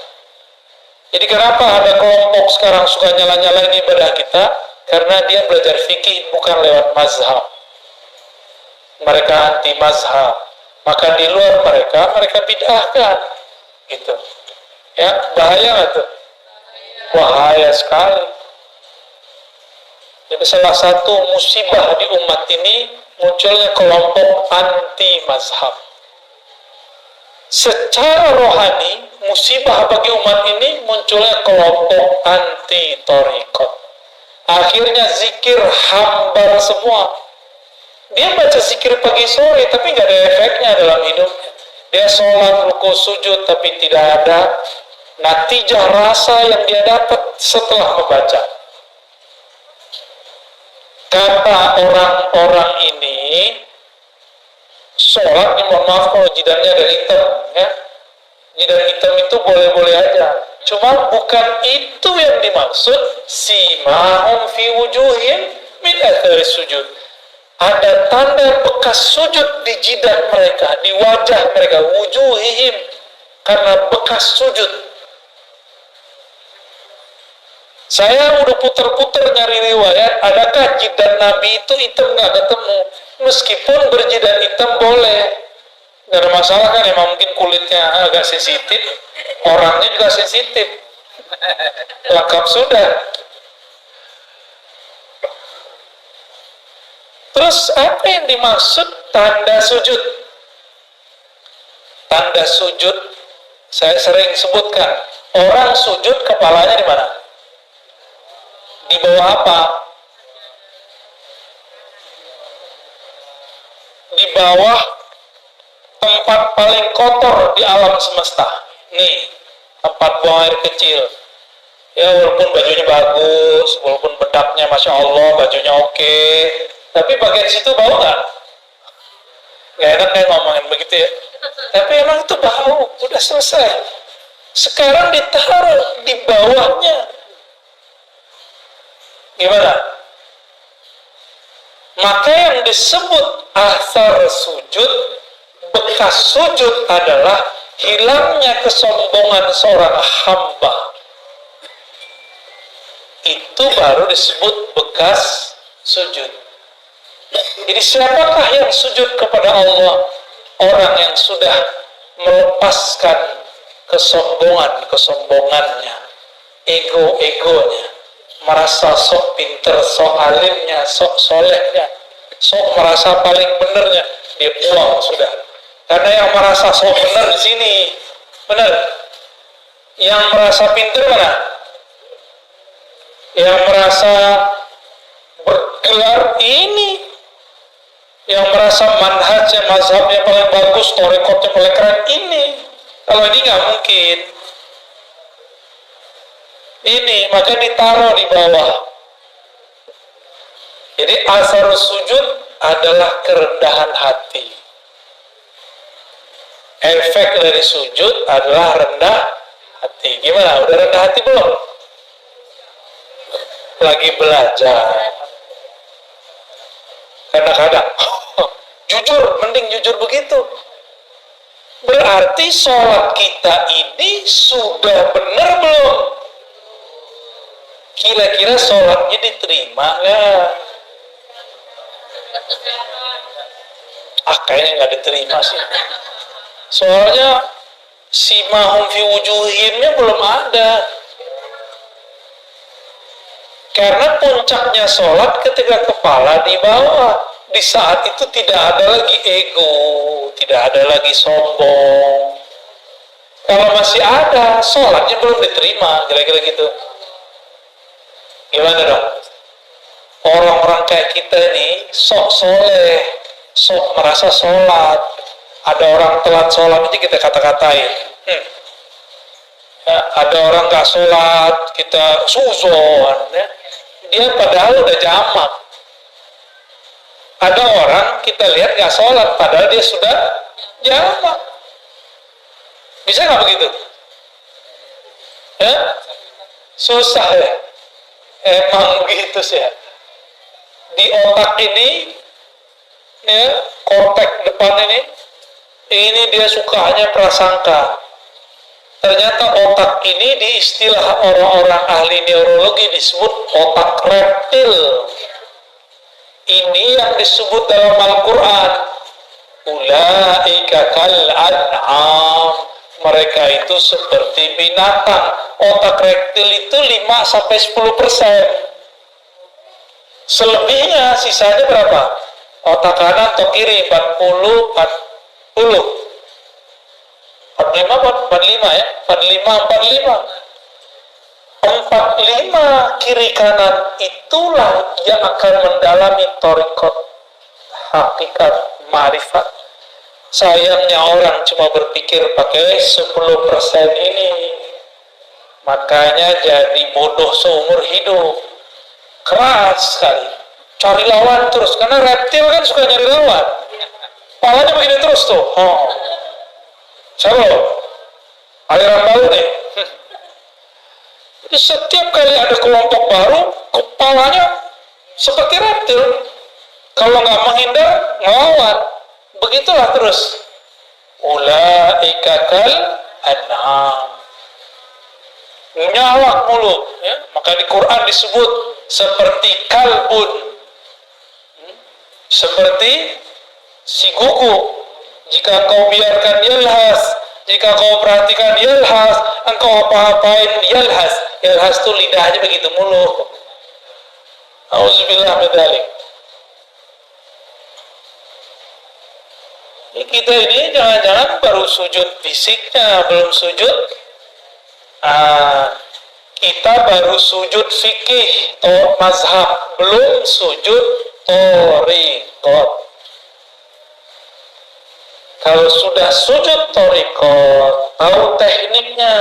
Speaker 1: Jadi kenapa ada kelompok sekarang suka nyala-nyalain ibadah kita? Karena dia belajar fikih bukan lewat mazhab. Mereka anti mazhab. Maka di luar mereka bid'ahkan. Gitu. Ya, bahaya nggak tuh? Bahaya sekali. Jadi salah satu musibah di umat ini munculnya kelompok anti mazhab. Secara rohani, musibah bagi umat ini munculnya kelompok anti thariqah. Akhirnya zikir hambar semua. Dia baca zikir pagi sore, tapi nggak ada efeknya dalam hidupnya. Dia sholat, ruku, sujud, tapi tidak ada natijah rasa yang dia dapat setelah membaca. Kata orang-orang ini, sholat, ini mohon maaf kalau jidatnya ada hitam, ya. Jidat hitam itu boleh-boleh aja. Cuma bukan itu yang dimaksud. Simahum fi wujuhim min athari sujud. Ada tanda bekas sujud di jidat mereka, di wajah mereka. Wujuhihim, karena bekas sujud. Saya udah puter-puter nyari riwayat, adakah jidat Nabi itu hitam? Nggak ketemu. Meskipun berjidat hitam boleh, nggak ada masalah kan, emang mungkin kulitnya agak sensitif, orangnya juga sensitif, lengkap sudah. Terus apa yang dimaksud tanda sujud? Tanda sujud, saya sering sebutkan, orang sujud kepalanya di mana? Di bawah apa? Di bawah tempat paling kotor di alam semesta. Nih, tempat buang air kecil. Ya, walaupun bajunya bagus, walaupun bedaknya Masya Allah, bajunya oke, tapi bagian situ bau nggak? Nggak enak kayak ngomongin begitu ya. Tapi emang itu bau, udah selesai. Sekarang ditaruh di bawahnya. Gimana? Maka yang disebut athar sujud, bekas sujud adalah hilangnya kesombongan seorang hamba. Itu baru disebut bekas sujud. Jadi siapakah yang sujud kepada Allah? Orang yang sudah melepaskan kesombongannya, ego-egonya, merasa sok pinter, sok alimnya, sok solehnya, sok merasa paling benernya, dia buang sudah. Karena yang merasa sok bener di sini, bener. Yang merasa pinter mana? Yang merasa bergelar ini. Yang merasa manhajnya, mazhabnya paling bagus, thariqatnya paling keren ini. Kalau ini nggak mungkin. Ini maka ditaruh di bawah. Jadi asar sujud adalah kerendahan hati. Efek dari sujud adalah rendah hati. Gimana? Udah rendah hati belum? Lagi belajar. Kadang-kadang jujur, mending jujur begitu. Berarti sholat kita ini sudah benar belum? Kira-kira sholatnya diterima nggak? Kayaknya nggak diterima sih. Soalnya simahum fi wujuhimnya belum ada. Karena puncaknya sholat ketika kepala di bawah. Di saat itu tidak ada lagi ego, tidak ada lagi sombong. Kalau masih ada, sholatnya belum diterima, kira-kira gitu. Gimana dong? Orang-orang kayak kita ini sok soleh, sok merasa sholat. Ada orang telat sholat ini kita kata-katain. Ya, ada orang gak sholat, kita suzon. Ya. Dia padahal udah jamak. Ada orang kita lihat gak sholat, padahal dia sudah jamak. Bisa gak begitu? Ya? Susah ya? Emang begitu sih ya. Di otak ini, ya, kortek depan ini dia sukanya prasangka. Ternyata otak ini di istilah orang-orang ahli neurologi disebut otak reptil. Ini yang disebut dalam Al-Quran. Ulaika kal an'am. Mereka itu seperti binatang. Otak reptil itu 5-10%. Selebihnya, sisanya berapa? Otak kanan atau kiri? 40. 45 ya? 45 kiri kanan itulah yang akan mendalami thariqat hakikat ma'rifat. Sayangnya orang cuma berpikir pakai 10% ini, makanya jadi bodoh seumur hidup. Keras sekali, cari lawan terus, karena reptil kan suka nyari lawan. Palanya begini terus tuh. Siapa? Aliran baru nih. Jadi setiap kali ada kelompok baru, kepalanya seperti reptil. Kalau nggak menghindar, ngelawan. Begitulah terus. Ulaika kal an'am. Nyalak mulu. Ya? Maka di Quran disebut seperti kalbun. Seperti si kuku. Jika kau biarkan yalhas, jika kau perhatikan yalhas, engkau apa-apain yalhas. Yalhas itu lidahnya begitu mulu. Auzubillah min dzalik. Kita ini jangan-jangan baru sujud fisiknya, belum sujud. Kita baru sujud fikih atau mazhab, belum sujud thariqat. Kalau sudah sujud thariqat, tahu tekniknya.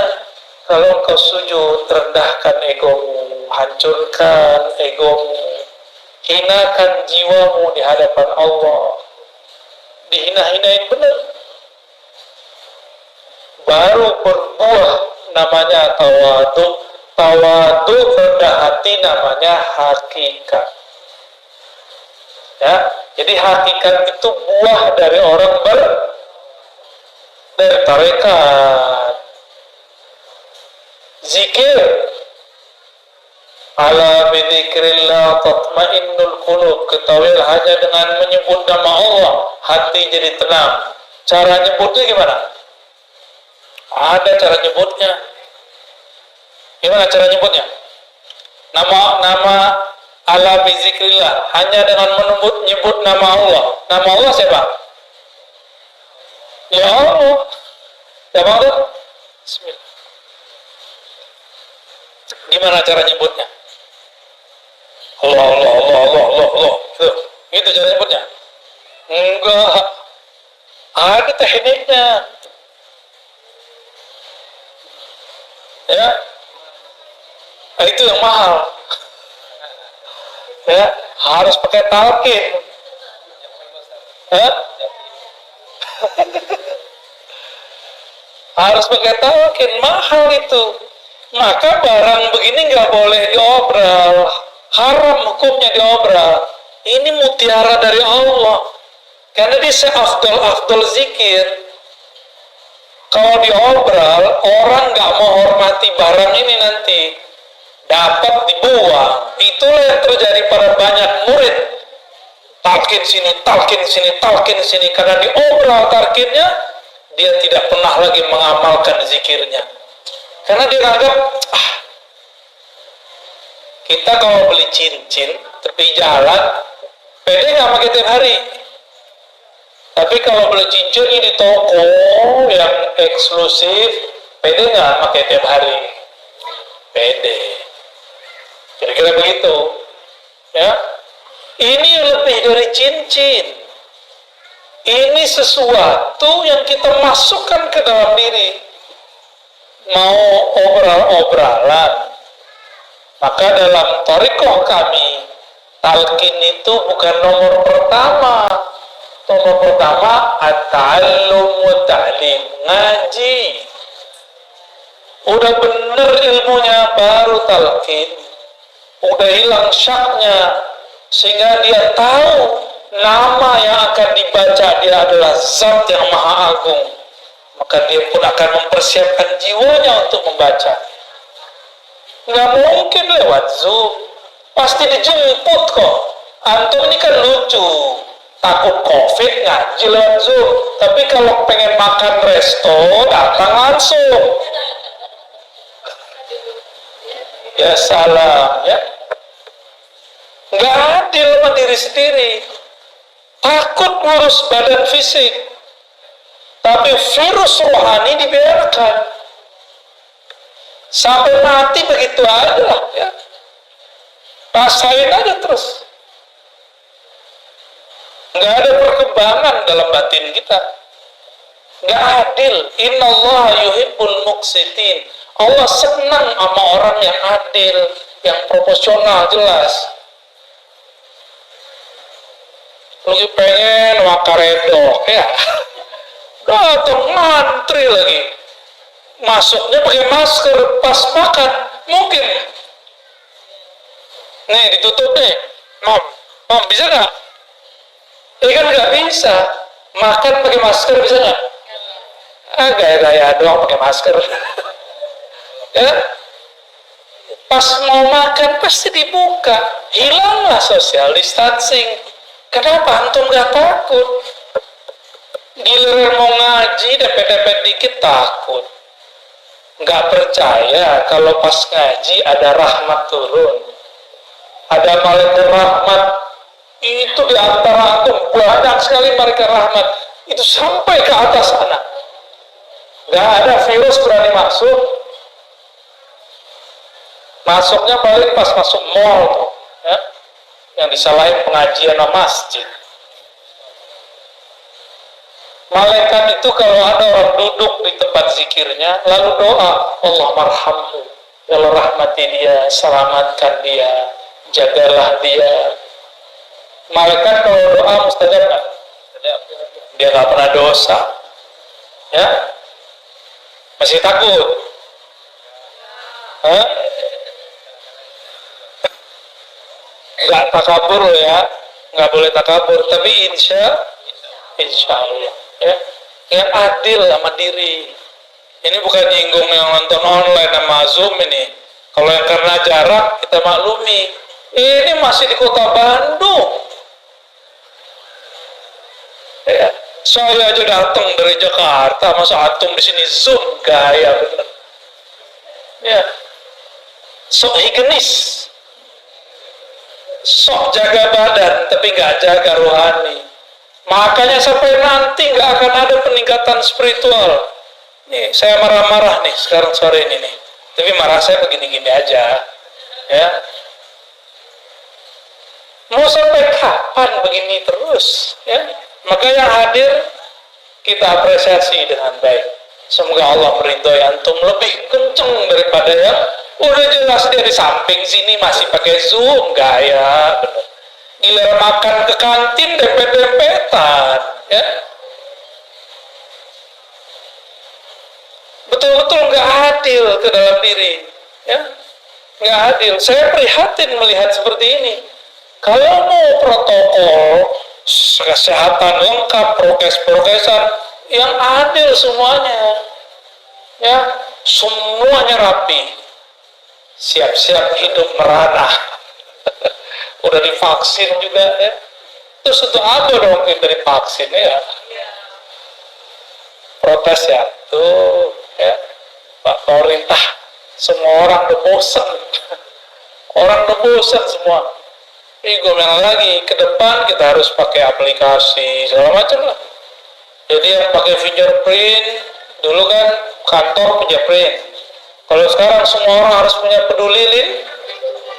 Speaker 1: Kalau engkau sujud, rendahkan egomu, hancurkan egomu, hinakan jiwamu di hadapan Allah. Dihina-hinain benar. Baru berbuah namanya tawadu. Tawadu rendah hati namanya hakikat. Ya, jadi hakikat itu buah dari orang dari tarekat. Zikir. Ala bidzikrillah tatmainnul qulub. Ketahuilah hanya dengan menyebut nama Allah hati jadi tenang. Cara nyebutnya gimana? Ada cara nyebutnya. Gimana cara nyebutnya? Nama ala bidzikrillah, hanya dengan menyebut nama Allah. Nama Allah siapa? Ya Allah. Siapa itu? Bismillah. Gimana cara nyebutnya? Allah. Itu cara nyebutnya? Enggak. Ada tekniknya. Ya, nah, itu yang mahal. Ya, harus pakai talqin. Ya, harus pakai talqin, mahal itu. Maka barang begini nggak boleh diobral, haram hukumnya diobral. Ini mutiara dari Allah, karena dia seafdol zikir. Kalau diobral, orang nggak mau hormati barang ini nanti dapat dibuang. Itulah yang terjadi pada banyak murid. Talqin sini, talqin sini, talqin sini. Karena diobral talqinnya, dia tidak pernah lagi mengamalkan zikirnya. Karena dia anggap, kita kalau beli cincin, tepi jalan, pede nggak pakai tiap hari. Tapi kalau beli cincin di toko yang eksklusif, pede nggak pakai tiap hari? Pede. Kira-kira begitu. Ya, ini lebih dari cincin. Ini sesuatu yang kita masukkan ke dalam diri. Mau obral-obralan, maka dalam thariqah kami, talqin itu bukan nomor pertama. Nomor pertama at-ta'allum wa ta'lim, ngaji. Udah bener ilmunya baru talqin. Udah hilang syaknya, sehingga dia tahu nama yang akan dibaca dia adalah Zat yang Maha Agung. Maka dia pun akan mempersiapkan jiwanya untuk membaca. Nggak mungkin lewat Zoom, pasti dijemput kok. Antum ini kan lucu, takut COVID ngaji lewat Zoom. Tapi kalau pengen makan resto, datang langsung. Ya salam, ya. Nggak adil sama diri sendiri. Takut ngurus badan fisik, tapi virus rohani dibiarkan sampai mati begitu aja lah, ya. Rasain aja terus. Nggak ada perkembangan dalam batin kita. Nggak adil. Innallaha yuhibbul muqsitin. Allah senang sama orang yang adil, yang proporsional, jelas. Lagi pengen wakaredok, ya. Datang ngantri lagi, masuknya pakai masker pas makan, mungkin nih ditutup nih, mom bisa nggak? Kan nggak bisa, makan pakai masker bisa nggak? Gaya-gaya doang pakai masker. Ya, pas mau makan pasti dibuka, hilanglah social distancing. Kenapa antum nggak takut? Giliran mau ngaji, depet-depet dikit takut. Nggak percaya kalau pas ngaji ada rahmat turun. Ada malaikat rahmat. Itu di antara antum banyak sekali malaikat rahmat. Itu sampai ke atas sana. Nggak ada virus berani masuk. Masuknya paling pas masuk mall tuh, ya. Yang disalahin pengajian sama masjid. Malaikat itu kalau ada orang duduk di tempat zikirnya, lalu doa, Allah marhamhu, ya Allah rahmati dia, selamatkan dia, jagalah dia. Malaikat kalau doa mustajab nggak? Dia nggak pernah dosa, ya? Masih takut? Hah? Nggak takabur ya, nggak boleh takabur, tapi insya Allah. Ya, yang adil sama diri. Ini bukan nyinggung yang nonton online sama Zoom ini. Kalau yang karena jarak kita maklumi. Ini masih di kota Bandung. Ya, saya aja datang dari Jakarta, masa antum di sini Zoom, gaya bener. Ya, sok higienis, sok jaga badan, tapi nggak jaga rohani. Makanya sampai nanti nggak akan ada peningkatan spiritual. Nih, saya marah-marah nih sekarang sore ini nih. Tapi marah saya begini-gini aja. Ya. Mau sampai kapan begini terus? Ya. Maka yang hadir kita apresiasi dengan baik. Semoga Allah meridhoi antum lebih kenceng daripada yang udah jelas dia di samping sini masih pakai zoom, gaya bener. Giliran makan ke kantin dempet-dempetan, ya. Betul-betul nggak adil ke dalam diri, ya. Nggak adil. Saya prihatin melihat seperti ini. Kalau mau protokol kesehatan lengkap, prokes-prokesan yang adil semuanya, ya, semuanya rapi, siap-siap hidup merana. Udah divaksin juga, ya. Terus untuk apa dong kita divaksin, ya? Protes ya, tuh, ya, Pak pemerintah, semua orang udah bosan. Orang udah bosan semua. Ini gue bilang lagi, ke depan kita harus pakai aplikasi segala macam lah. Jadi yang pakai fingerprint, dulu kan kantor punya print. Kalau sekarang semua orang harus punya peduli lin,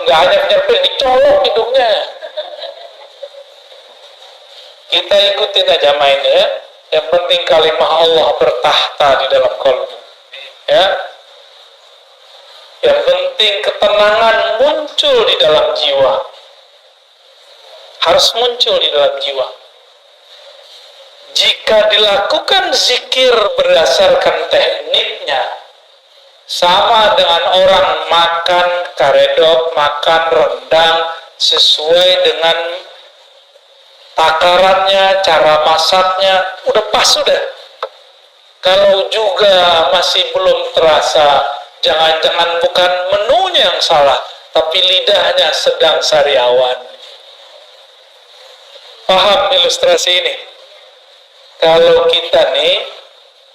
Speaker 1: nggak hanya fingerprint, dicolok hidungnya. Kita ikutin aja mainnya. Yang penting kalimah Allah bertahta di dalam qalbu. Ya. Yang penting ketenangan muncul di dalam jiwa. Harus muncul di dalam jiwa. Jika dilakukan zikir berdasarkan tekniknya, sama dengan orang makan karedok, makan rendang sesuai dengan takarannya, cara masaknya, udah pas sudah. Kalau juga masih belum terasa, jangan-jangan bukan menunya yang salah, tapi lidahnya sedang sariawan. Paham ilustrasi ini? Kalau kita nih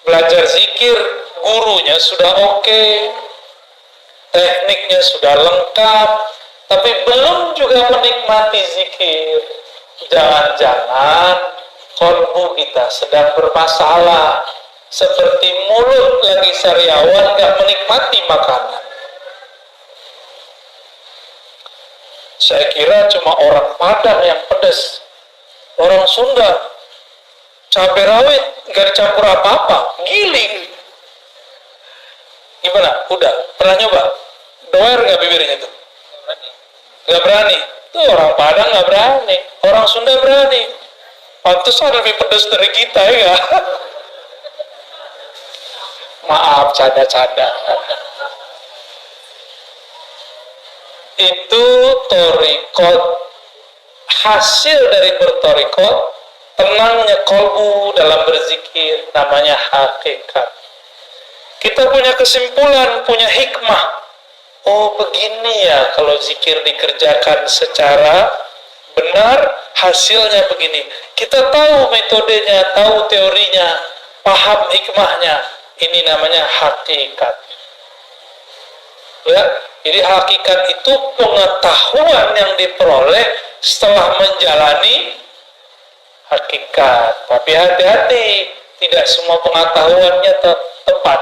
Speaker 1: belajar zikir, gurunya sudah oke, tekniknya sudah lengkap, tapi belum juga menikmati zikir. Jangan-jangan kalbu kita sedang bermasalah, seperti mulut lagi sariawan gak menikmati makanan. Saya kira cuma orang Padang yang pedas, orang Sunda cabai rawit gak dicampur apa-apa, giling. Gimana? Udah pernah nyoba? Doer gak bibirnya tuh? Gak berani. Tuh orang Padang gak berani, orang Sunda berani. Pantesan lebih pedas dari kita, ya. Maaf, canda-canda. Itu torikot. Hasil dari bertorikot, tenangnya kalbu dalam berzikir, namanya hakikat. Kita punya kesimpulan, punya hikmah. Oh begini ya, kalau zikir dikerjakan secara benar, hasilnya begini. Kita tahu metodenya, tahu teorinya, paham hikmahnya. Ini namanya hakikat. Ya, jadi hakikat itu pengetahuan yang diperoleh setelah menjalani hakikat. Tapi hati-hati, tidak semua pengetahuannya tepat.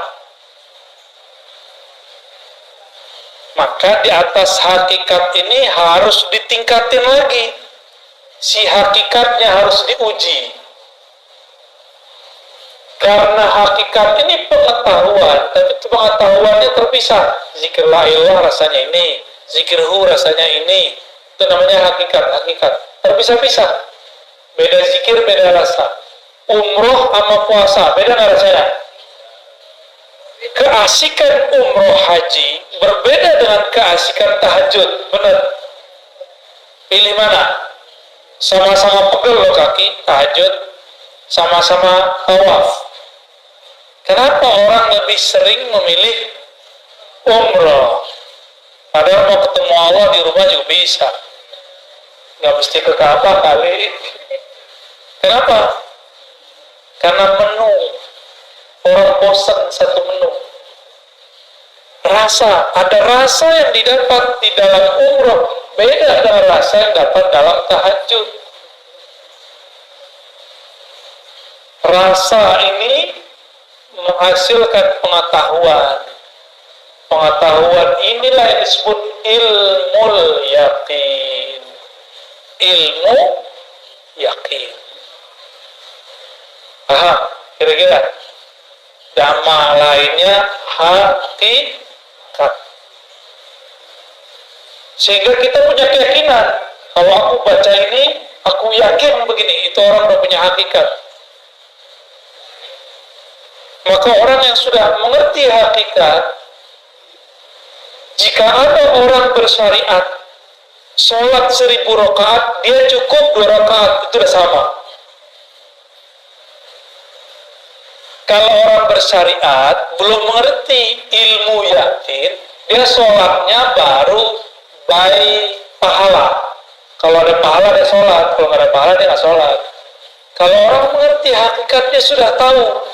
Speaker 1: Maka di atas hakikat ini harus ditingkatin lagi. Si hakikatnya harus diuji. Karena hakikat ini pengetahuan, tapi itu pengetahuannya terpisah. Zikir la ilah rasanya ini, zikir hu rasanya ini. Itu namanya hakikat. Terpisah-pisah. Beda zikir, beda rasa. Umroh sama puasa, beda nggak rasanya? Keasikan umroh haji berbeda dengan keasikan tahajud. Benar? Pilih mana? Sama-sama pegel loh kaki, tahajud. Sama-sama tawaf. Kenapa orang lebih sering memilih umroh? Padahal mau ketemu Allah di rumah juga bisa. Nggak mesti ke Ka'bah kali. Kenapa? Karena menu. Orang bosan satu menu. Rasa. Ada rasa yang didapat di dalam umroh. Beda dengan rasa yang dapat dalam tahajud. Rasa ini menghasilkan pengetahuan. Pengetahuan inilah yang disebut ilmul yakin. Ilmu yakin. Paham? Kira-kira Nama lainnya hakikat. Sehingga kita punya keyakinan, kalau aku baca ini, aku yakin begini, itu orang udah punya hakikat. Maka orang yang sudah mengerti hakikat, jika ada orang bersyariat, sholat 1000 rakaat, dia cukup 2 rakaat, itu udah sama. Kalau orang bersyariat, belum mengerti ilmu yakin, dia sholatnya baru by pahala. Kalau ada pahala, dia sholat. Kalau nggak ada pahala, dia nggak sholat. Kalau orang mengerti hakikatnya, sudah tahu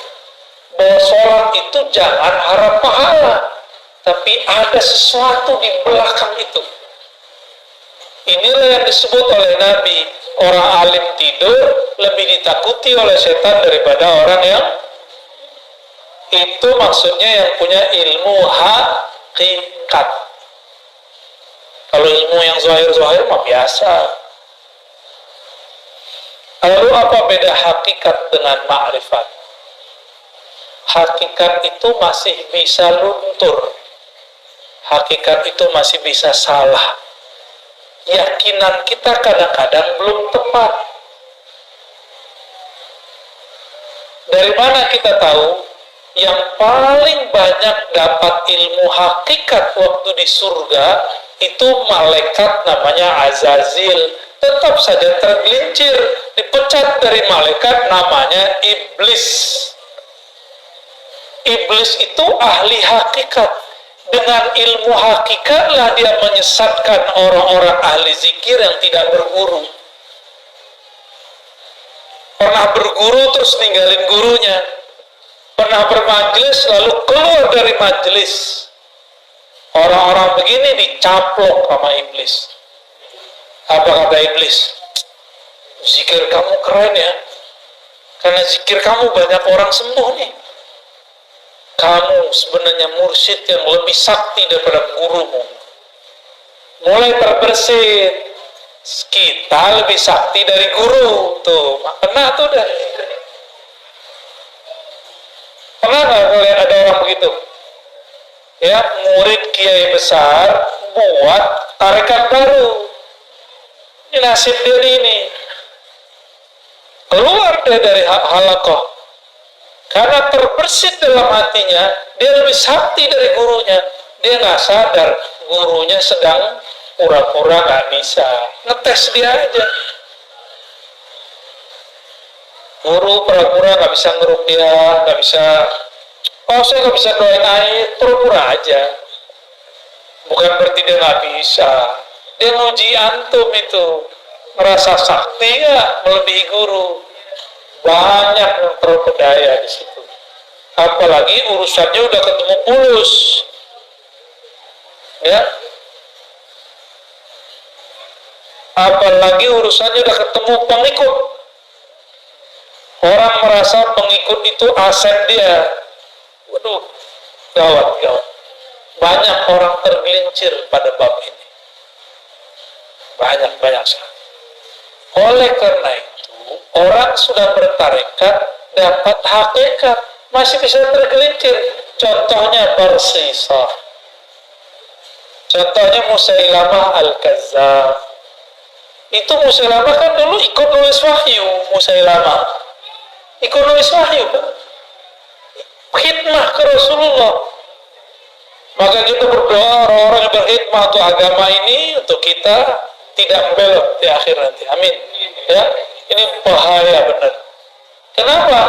Speaker 1: bahwa sholat itu jangan harap pahala, tapi ada sesuatu di belakang itu. Inilah yang disebut oleh Nabi, orang alim tidur lebih ditakuti oleh setan daripada orang yang itu, maksudnya yang punya ilmu hakikat. Kalau ilmu yang zahir-zahir mah biasa. Lalu apa beda hakikat dengan ma'rifat? Hakikat itu masih bisa luntur. Hakikat itu masih bisa salah. Yakinan kita kadang-kadang belum tepat. Dari mana kita tahu? Yang paling banyak dapat ilmu hakikat waktu di surga itu malaikat namanya Azazil. Tetap saja tergelincir, dipecat dari malaikat namanya iblis. Iblis itu ahli hakikat. Dengan ilmu hakikatlah dia menyesatkan orang-orang ahli zikir yang tidak berguru. Pernah berguru terus ninggalin gurunya. Pernah bermajelis lalu keluar dari majelis. Orang-orang begini dicaplok sama iblis. Apa kata iblis? Zikir kamu keren ya. Karena zikir kamu banyak orang sembuh nih. Kamu sebenarnya mursyid yang lebih sakti daripada gurumu. Mulai terbersit. Kita lebih sakti dari guru. Tuh, kena tuh dah. Pernah nggak ngeliat ada orang begitu? Ya, murid kiai besar buat tarekat baru. Ini nasib dia ini. Keluar dia dari halaqah. Karena terbersit dalam hatinya, dia lebih sakti dari gurunya. Dia nggak sadar gurunya sedang pura-pura nggak bisa. Ngetes dia aja. Guru pura-pura nggak bisa ngeruqyah, nggak bisa, oh saya nggak bisa doain air, pura-pura aja. Bukan berarti dia nggak bisa. Dia nguji antum itu, merasa sakti nggak melebihi guru. Banyak yang terpedaya di situ. Apalagi urusannya udah ketemu pulus, ya. Apalagi urusannya udah ketemu pengikut. Orang merasa pengikut itu aset dia. Waduh, gawat. Banyak orang tergelincir pada bab ini. Banyak sekali. Oleh karena itu, orang sudah bertarekat dapat hakikat, masih bisa tergelincir. Contohnya Barsisah. Contohnya Musailamah Al-Kazzab. Itu Musailamah kan dulu ikut nulis wahyu. Musailamah ikut nulis wahyu kan? Khidmah ke Rasulullah. Maka kita berdoa orang-orang yang berkhidmah untuk agama ini, untuk kita tidak membelok di akhir nanti. Amin. Ya, ini bahaya benar. Kenapa?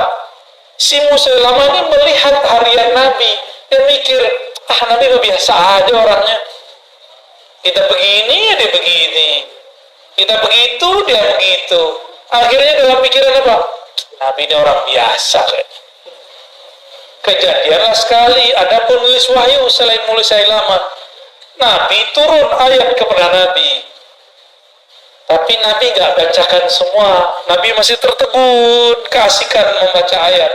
Speaker 1: Si Musailamah ini melihat harian Nabi, dia mikir, Nabi biasa aja orangnya. Kita begini, dia begini. Kita begitu, dia begitu. Akhirnya dalam pikiran apa? Nabi ini orang biasa kayak. Kejadianlah sekali ada penulis wahyu selain Musailamah. Nabi turun ayat kepada Nabi. Tapi Nabi gak bacakan semua. Nabi masih tertegun, keasikan membaca ayat.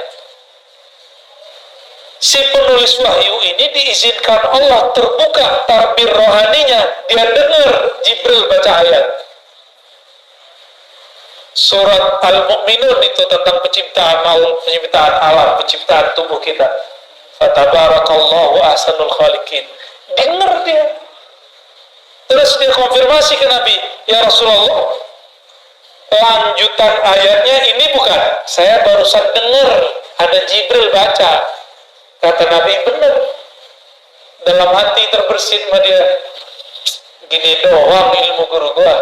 Speaker 1: Si penulis wahyu ini diizinkan Allah terbuka tabir rohaninya. Dia dengar Jibril baca ayat. Surat Al-Mu'minun itu tentang penciptaan alam, penciptaan tubuh kita. Fatabarakallahu ahsanul khaliqin. Dengar dia. Terus dia konfirmasi ke Nabi, ya Rasulullah, lanjutan ayatnya ini bukan? Saya barusan dengar ada Jibril baca. Kata Nabi, benar. Dalam hati terbersit sama dia, gini doang ilmu guru gua,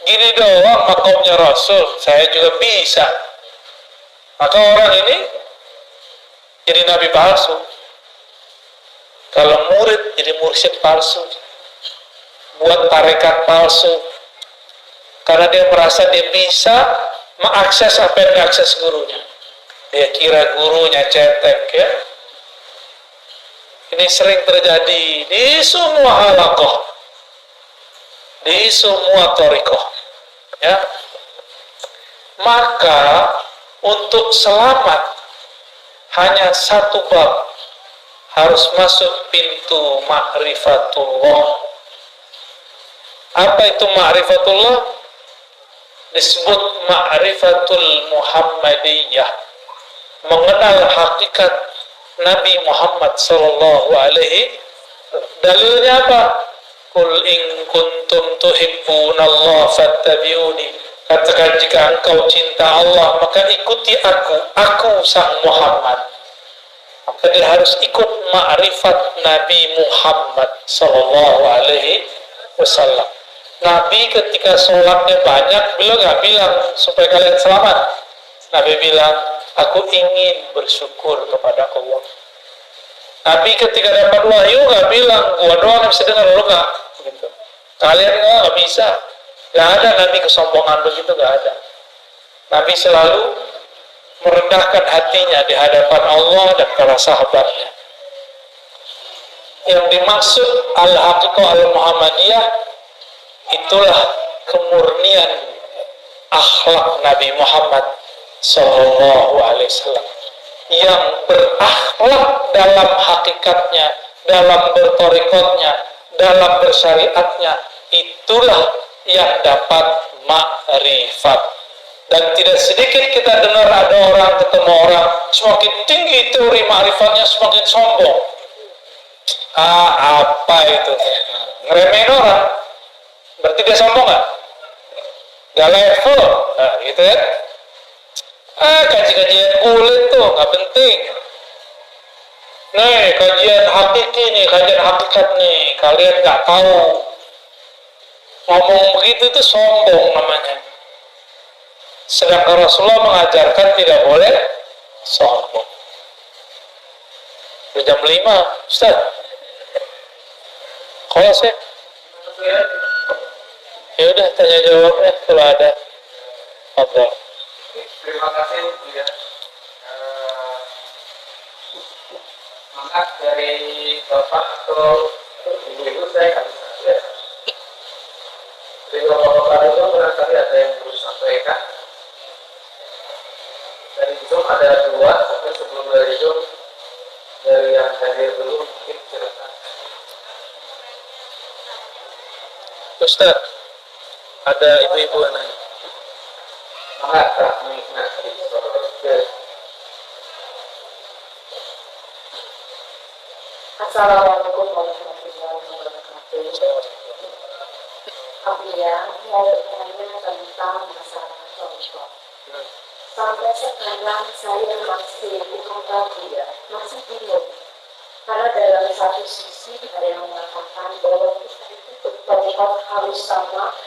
Speaker 1: gini doang makomnya Rasul, saya juga bisa. Maka orang ini jadi nabi palsu. Kalau murid jadi mursyid palsu, buat tarekat palsu, karena dia merasa dia bisa mengakses apa yang diakses gurunya. Dia kira gurunya cetek, ya. Ini sering terjadi di semua halaqah, di semua thariqah, ya. Maka untuk selamat hanya satu bab, harus masuk pintu ma'rifatullah. Apa itu ma'rifatullah? Disebut ma'rifatul Muhammadiyah, mengenal hakikat Nabi Muhammad sallallahu alaihi. Dalilnya apa? Qul in kuntum tuhibbunallah fattabi'uni. Katakan jika engkau cinta Allah maka ikuti aku sang Muhammad. Maka dia harus ikut ma'rifat Nabi Muhammad sallallahu alaihi wasallam. Nabi ketika sholatnya banyak, beliau nggak bilang supaya kalian selamat. Nabi bilang, aku ingin bersyukur kepada Allah. Nabi ketika dapat wahyu nggak bilang, gua doang yang bisa dengar, lu nggak. Gitu. Kalian nggak bisa. Nggak ada Nabi kesombongan begitu, nggak ada. Nabi selalu merendahkan hatinya di hadapan Allah dan para sahabatnya. Yang dimaksud al-haqiqah al-Muhammadiyah, itulah kemurnian akhlak Nabi Muhammad sallallahu alaihi wasallam, yang berakhlak dalam hakikatnya, dalam bertorikotnya, dalam bersyariatnya, itulah yang dapat ma'rifat. Dan tidak sedikit kita dengar ada orang, ketemu orang, semakin tinggi teori ma'rifatnya semakin sombong. Apa itu? Ngeremehin orang. Berarti dia sombong nggak? Gak level. Nah, gitu ya. Kajian kulit tuh nggak penting. Nih, kajian hakiki nih, kajian hakikat nih, kalian nggak tahu. Ngomong begitu itu sombong namanya. Sedangkan Rasulullah mengajarkan tidak boleh sombong. Udah jam 5, Ustaz. Kalau saya, ya udah tanya jawabnya kalau ada. Apa?
Speaker 2: Terima kasih ya. Maaf dari Bapak atau Ibu saya nggak bisa ya. Dari Bapak itu barangkali ada yang perlu sampaikan. Dari Zoom ada 2, tapi sebelum dari Zoom dari yang hadir dulu mungkin silakan.
Speaker 1: Ustaz, ada ibu-ibu yang nanya.
Speaker 3: Assalamualaikum warahmatullahi wabarakatuh. Saya mau bertanya tentang masalah contoh. Sampai sekarang saya masih masih bingung. Karena dalam satu sisi ada yang mengatakan bahwa kita itu bertobat harus sama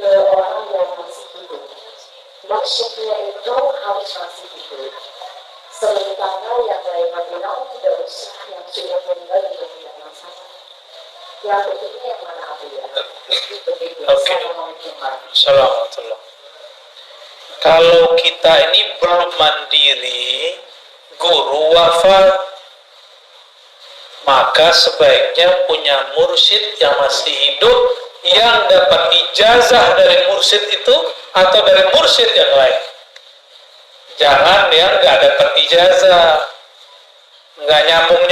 Speaker 3: orang yang masih hidup. Maksudnya itu harus masih hidup. Sementara yang lainnya bilang tidak usah, yang sudah meninggal juga tidak masalah. Yang betulnya yang mana Abu ya? Begitu.
Speaker 1: Assalamualaikum. Kalau kita ini belum mandiri, guru wafat, maka sebaiknya punya mursyid yang masih hidup, yang dapat ijazah dari mursyid itu atau dari mursyid yang lain. Jangan yang nggak dapat ijazah, nggak nyambung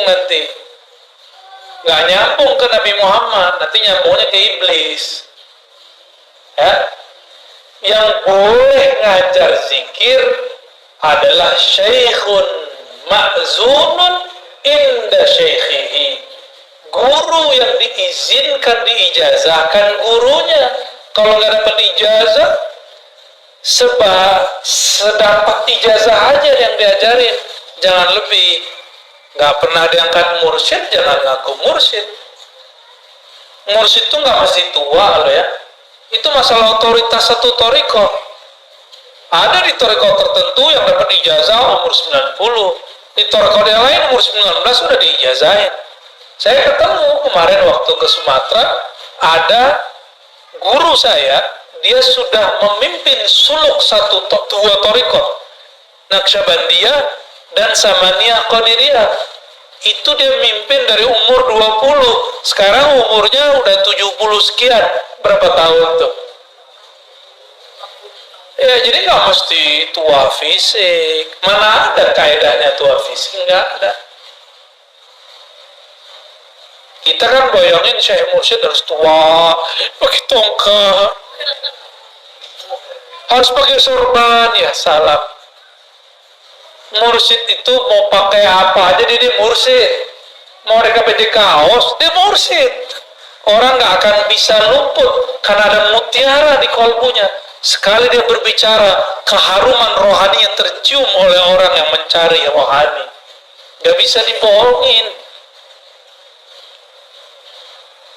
Speaker 1: nanti, nggak nyambung ke Nabi Muhammad, nanti nyambungnya ke iblis. Ya, yang boleh ngajar zikir adalah syekhun ma'zunun inda syaikhihi. Guru yang diizinkan diijazahkan gurunya. Kalau nggak dapat ijazah, sedapat ijazah aja yang diajarin, jangan lebih. Nggak pernah diangkat mursyid, jangan ngaku mursyid. Mursyid itu nggak mesti tua loh ya. Itu masalah otoritas satu toriko. Ada di toriko tertentu yang dapat ijazah umur 90. Di toriko yang lain umur 19 sudah diijazahin. Saya ketemu kemarin waktu ke Sumatera, ada guru saya, dia sudah memimpin suluk dua toriko, Naqsyabandiyah dan Samaniyah Qadiriyah. Itu dia mimpin dari umur 20, sekarang umurnya udah 70 sekian. Berapa tahun tuh? Ya, jadi nggak mesti tua fisik. Mana ada kaedahnya tua fisik? Nggak ada. Kita kan bayangin Syekh Mursyid harus tua, pakai tongkat, harus pakai sorban, ya salam. Mursyid itu mau pakai apa aja dia mursyid. Mau mereka pakai kaos, dia mursyid. Orang nggak akan bisa luput karena ada mutiara di kolbunya. Sekali dia berbicara, keharuman rohani yang tercium oleh orang yang mencari rohani. Nggak bisa dibohongin.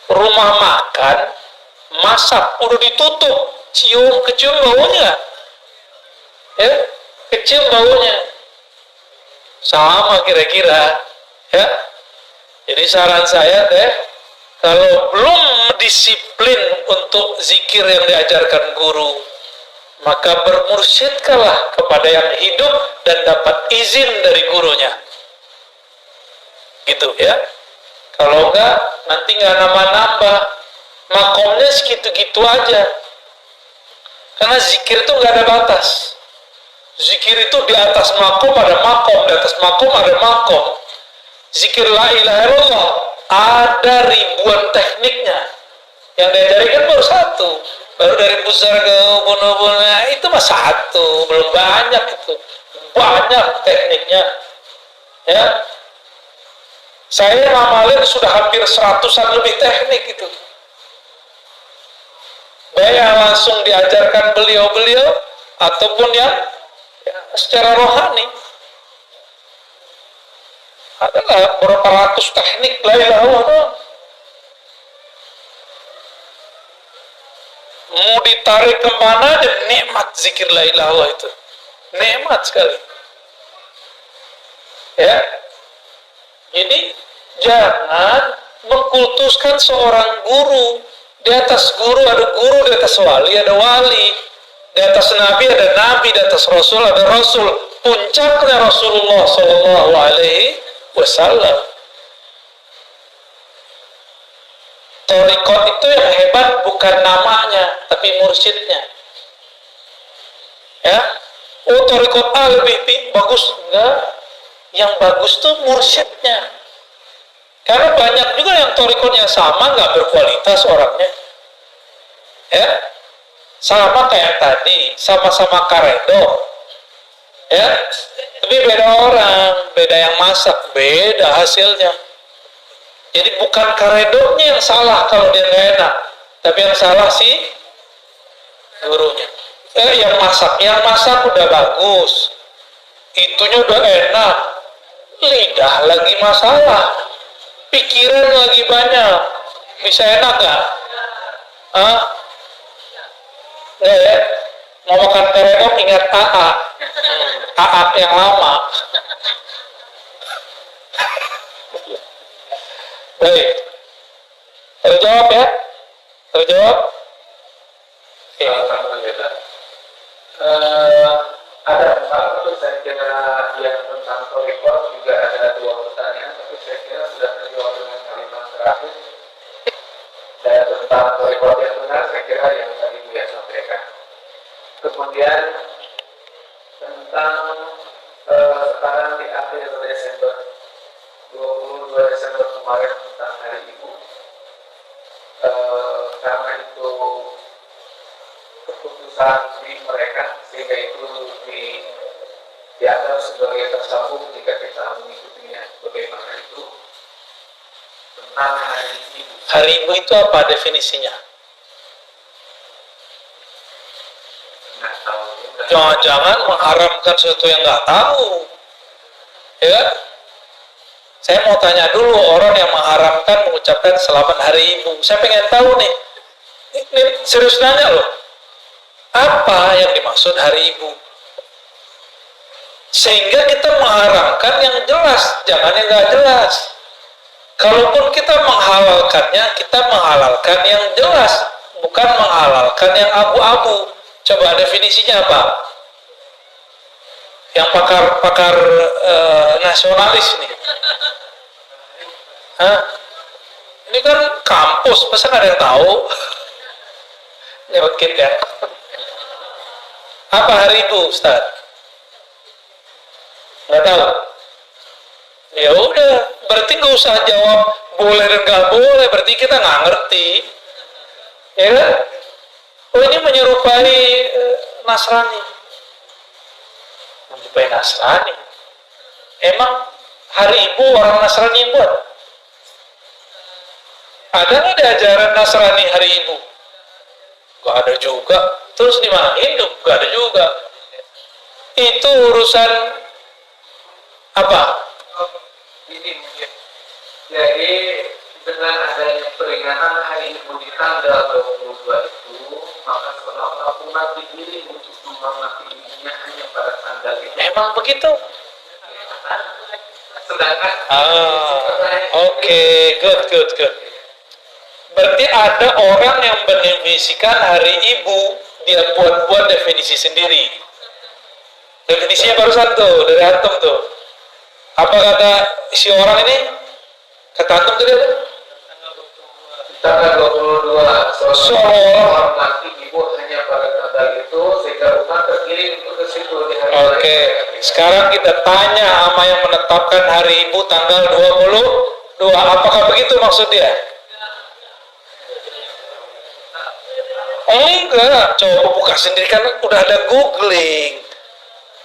Speaker 1: Rumah makan, masak, udah ditutup, kecium baunya. Ya, kecium baunya. Sama kira-kira, ya. Jadi saran saya teh, kalau belum disiplin untuk zikir yang diajarkan guru, maka bermursyidkanlah kepada yang hidup dan dapat izin dari gurunya. Gitu ya. Kalau enggak, nanti nggak nambah-nambah. Makomnya segitu-gitu aja. Karena zikir itu nggak ada batas. Zikir itu di atas makom ada makom, di atas makom ada makom. Zikir la ilaha illallah ada ribuan tekniknya. Yang diajarin kan baru satu. Baru dari pusar ke ubun-ubun, itu mah satu, belum banyak itu. Banyak tekniknya. Ya. Saya ngamalin sudah hampir 100-an lebih teknik itu. Baik yang langsung diajarkan beliau-beliau ataupun yang secara rohani. Adalah berapa ratus teknik la ilaha illallah. Mau ditarik kemana aja nikmat zikir la ilaha illallah itu. Nikmat sekali. Ya. Jadi jangan mengkultuskan seorang guru. Di atas guru ada guru, di atas wali ada wali, di atas nabi ada nabi, di atas rasul ada rasul. Puncaknya Rasulullah Sallallahu Alaihi Wasallam. Torikot itu yang hebat bukan namanya, tapi mursyidnya. Ya, oh torikot A lebih bagus, enggak? Yang bagus tuh mursyidnya. Karena banyak juga yang torikotnya sama, nggak berkualitas orangnya. Ya, sama kayak tadi, sama-sama karedo. Ya, tapi beda orang, beda yang masak, beda hasilnya. Jadi bukan karedonya yang salah kalau dia nggak enak, tapi yang salah si gurunya. Yang masak udah bagus, itunya udah enak, lidah lagi masalah, pikiran lagi banyak, bisa enak nggak? Nggak ya? Mau makan karedok ingat AA yang lama. Baik, terjawab ya? Terjawab?
Speaker 2: Alhamdulillah. Ada satu saya kira yang tentang torikot juga ada dua pertanyaan, tapi saya kira sudah terjawab dengan kalimat terakhir. Dan tentang torikot yang benar saya kira yang tadi Buya sampaikan. Kemudian tentang sekarang di akhir Desember 22 Desember kemarin tentang Hari Ibu, karena itu keputusan di mereka sehingga itu dianggap sebagai tersambung jika kita mengikutinya. Bagaimana itu? Tentang hari Ibu.
Speaker 1: Hari Ibu itu apa definisinya?
Speaker 2: Nggak tahu.
Speaker 1: Jangan-jangan mengharamkan sesuatu yang nggak tahu, ya kan? Saya mau tanya dulu orang yang mengharamkan mengucapkan selamat hari Ibu. Saya pengen tahu nih, ini serius nanya loh, apa yang dimaksud hari Ibu? Sehingga kita mengharamkan yang jelas, jangan yang nggak jelas. Kalaupun kita menghalalkannya, kita menghalalkan yang jelas, bukan menghalalkan yang abu-abu. Coba definisinya apa? Yang pakar nasionalis nih. Hah? Ini kan kampus, masa nggak ada yang tahu? Nyelkit ya. Apa hari Ibu, Ustaz? Nggak tahu? Ya udah, berarti nggak usah jawab boleh dan nggak boleh, berarti kita nggak ngerti. Ya kan? Oh, ini menyerupai Nasrani. Menyerupai Nasrani. Emang hari Ibu orang Nasrani yang buat? Ada nggak di ajaran Nasrani hari Ibu? Gak ada juga. Terus di mana hidup? Gak ada juga. Itu urusan apa?
Speaker 2: Ini mungkin. Jadi dengan adanya peringatan hari Ibu di tanggal 22 itu, maka seolah-olah umat digiring untuk menghormati ibunya hanya pada tanggal itu.
Speaker 1: Emang begitu?
Speaker 2: Sedangkan
Speaker 1: Oke, good. Berarti ada orang yang mendefinisikan hari Ibu, dia buat definisi sendiri. Definisinya barusan tuh, dari antum tuh. Apa kata si orang ini? Kata antum tadi apa?
Speaker 2: tanggal 22
Speaker 1: Seolah
Speaker 2: menghormati ibu hanya pada tanggal itu sehingga umat tergiring untuk ke situ di hari
Speaker 1: Oke, sekarang kita tanya sama yang menetapkan hari Ibu tanggal 22. Apakah begitu maksud dia? Enggak, coba buka sendiri kan udah ada googling.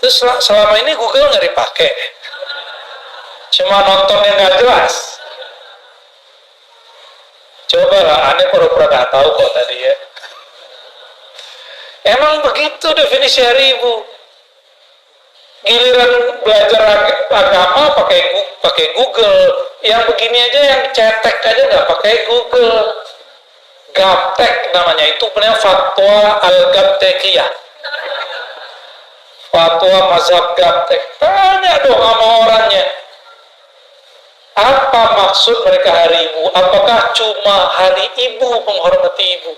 Speaker 1: Terus selama ini Google nggak dipakai, cuma nonton yang nggak jelas. Coba lah, aneh pura-pura nggak tahu kok tadi ya. Emang begitu definisi hari Ibu. Giliran belajar agama pakai Google, yang begini aja yang cetek aja nggak pakai Google. Gaptek namanya, itu benar fatwa al-Gaptekiyah. Fatwa mazhab Gaptek. Tanya dong sama orangnya. Apa maksud mereka hari Ibu? Apakah cuma hari Ibu menghormati Ibu?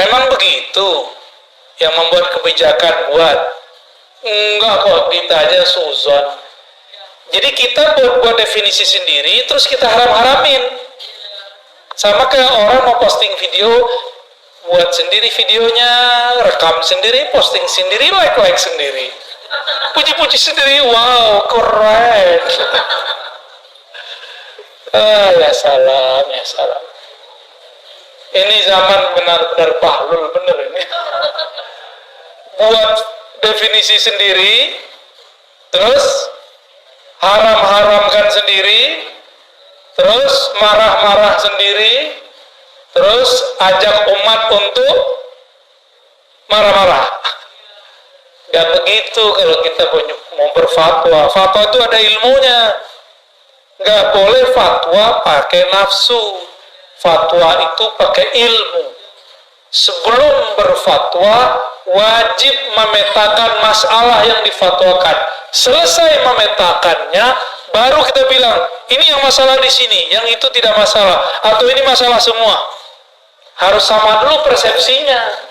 Speaker 1: Memang begitu yang membuat kebijakan buat? Enggak kok, ditanya suzon. Jadi kita buat definisi sendiri, terus kita haram-haramin. Sama kayak orang mau posting video, buat sendiri videonya, rekam sendiri, posting sendiri, like sendiri, puji-puji sendiri, wow, keren. Ya salam. Ini zaman benar-benar bahlul, bener ini. Buat definisi sendiri, terus haram-haramkan sendiri, terus marah-marah sendiri, terus ajak umat untuk marah-marah. Gak begitu kalau kita mau berfatwa. Fatwa itu ada ilmunya. Gak boleh fatwa pakai nafsu. Fatwa itu pakai ilmu. Sebelum berfatwa, wajib memetakan masalah yang difatwakan. Selesai memetakannya, baru kita bilang, ini yang masalah di sini, yang itu tidak masalah, atau ini masalah semua. Harus sama dulu persepsinya.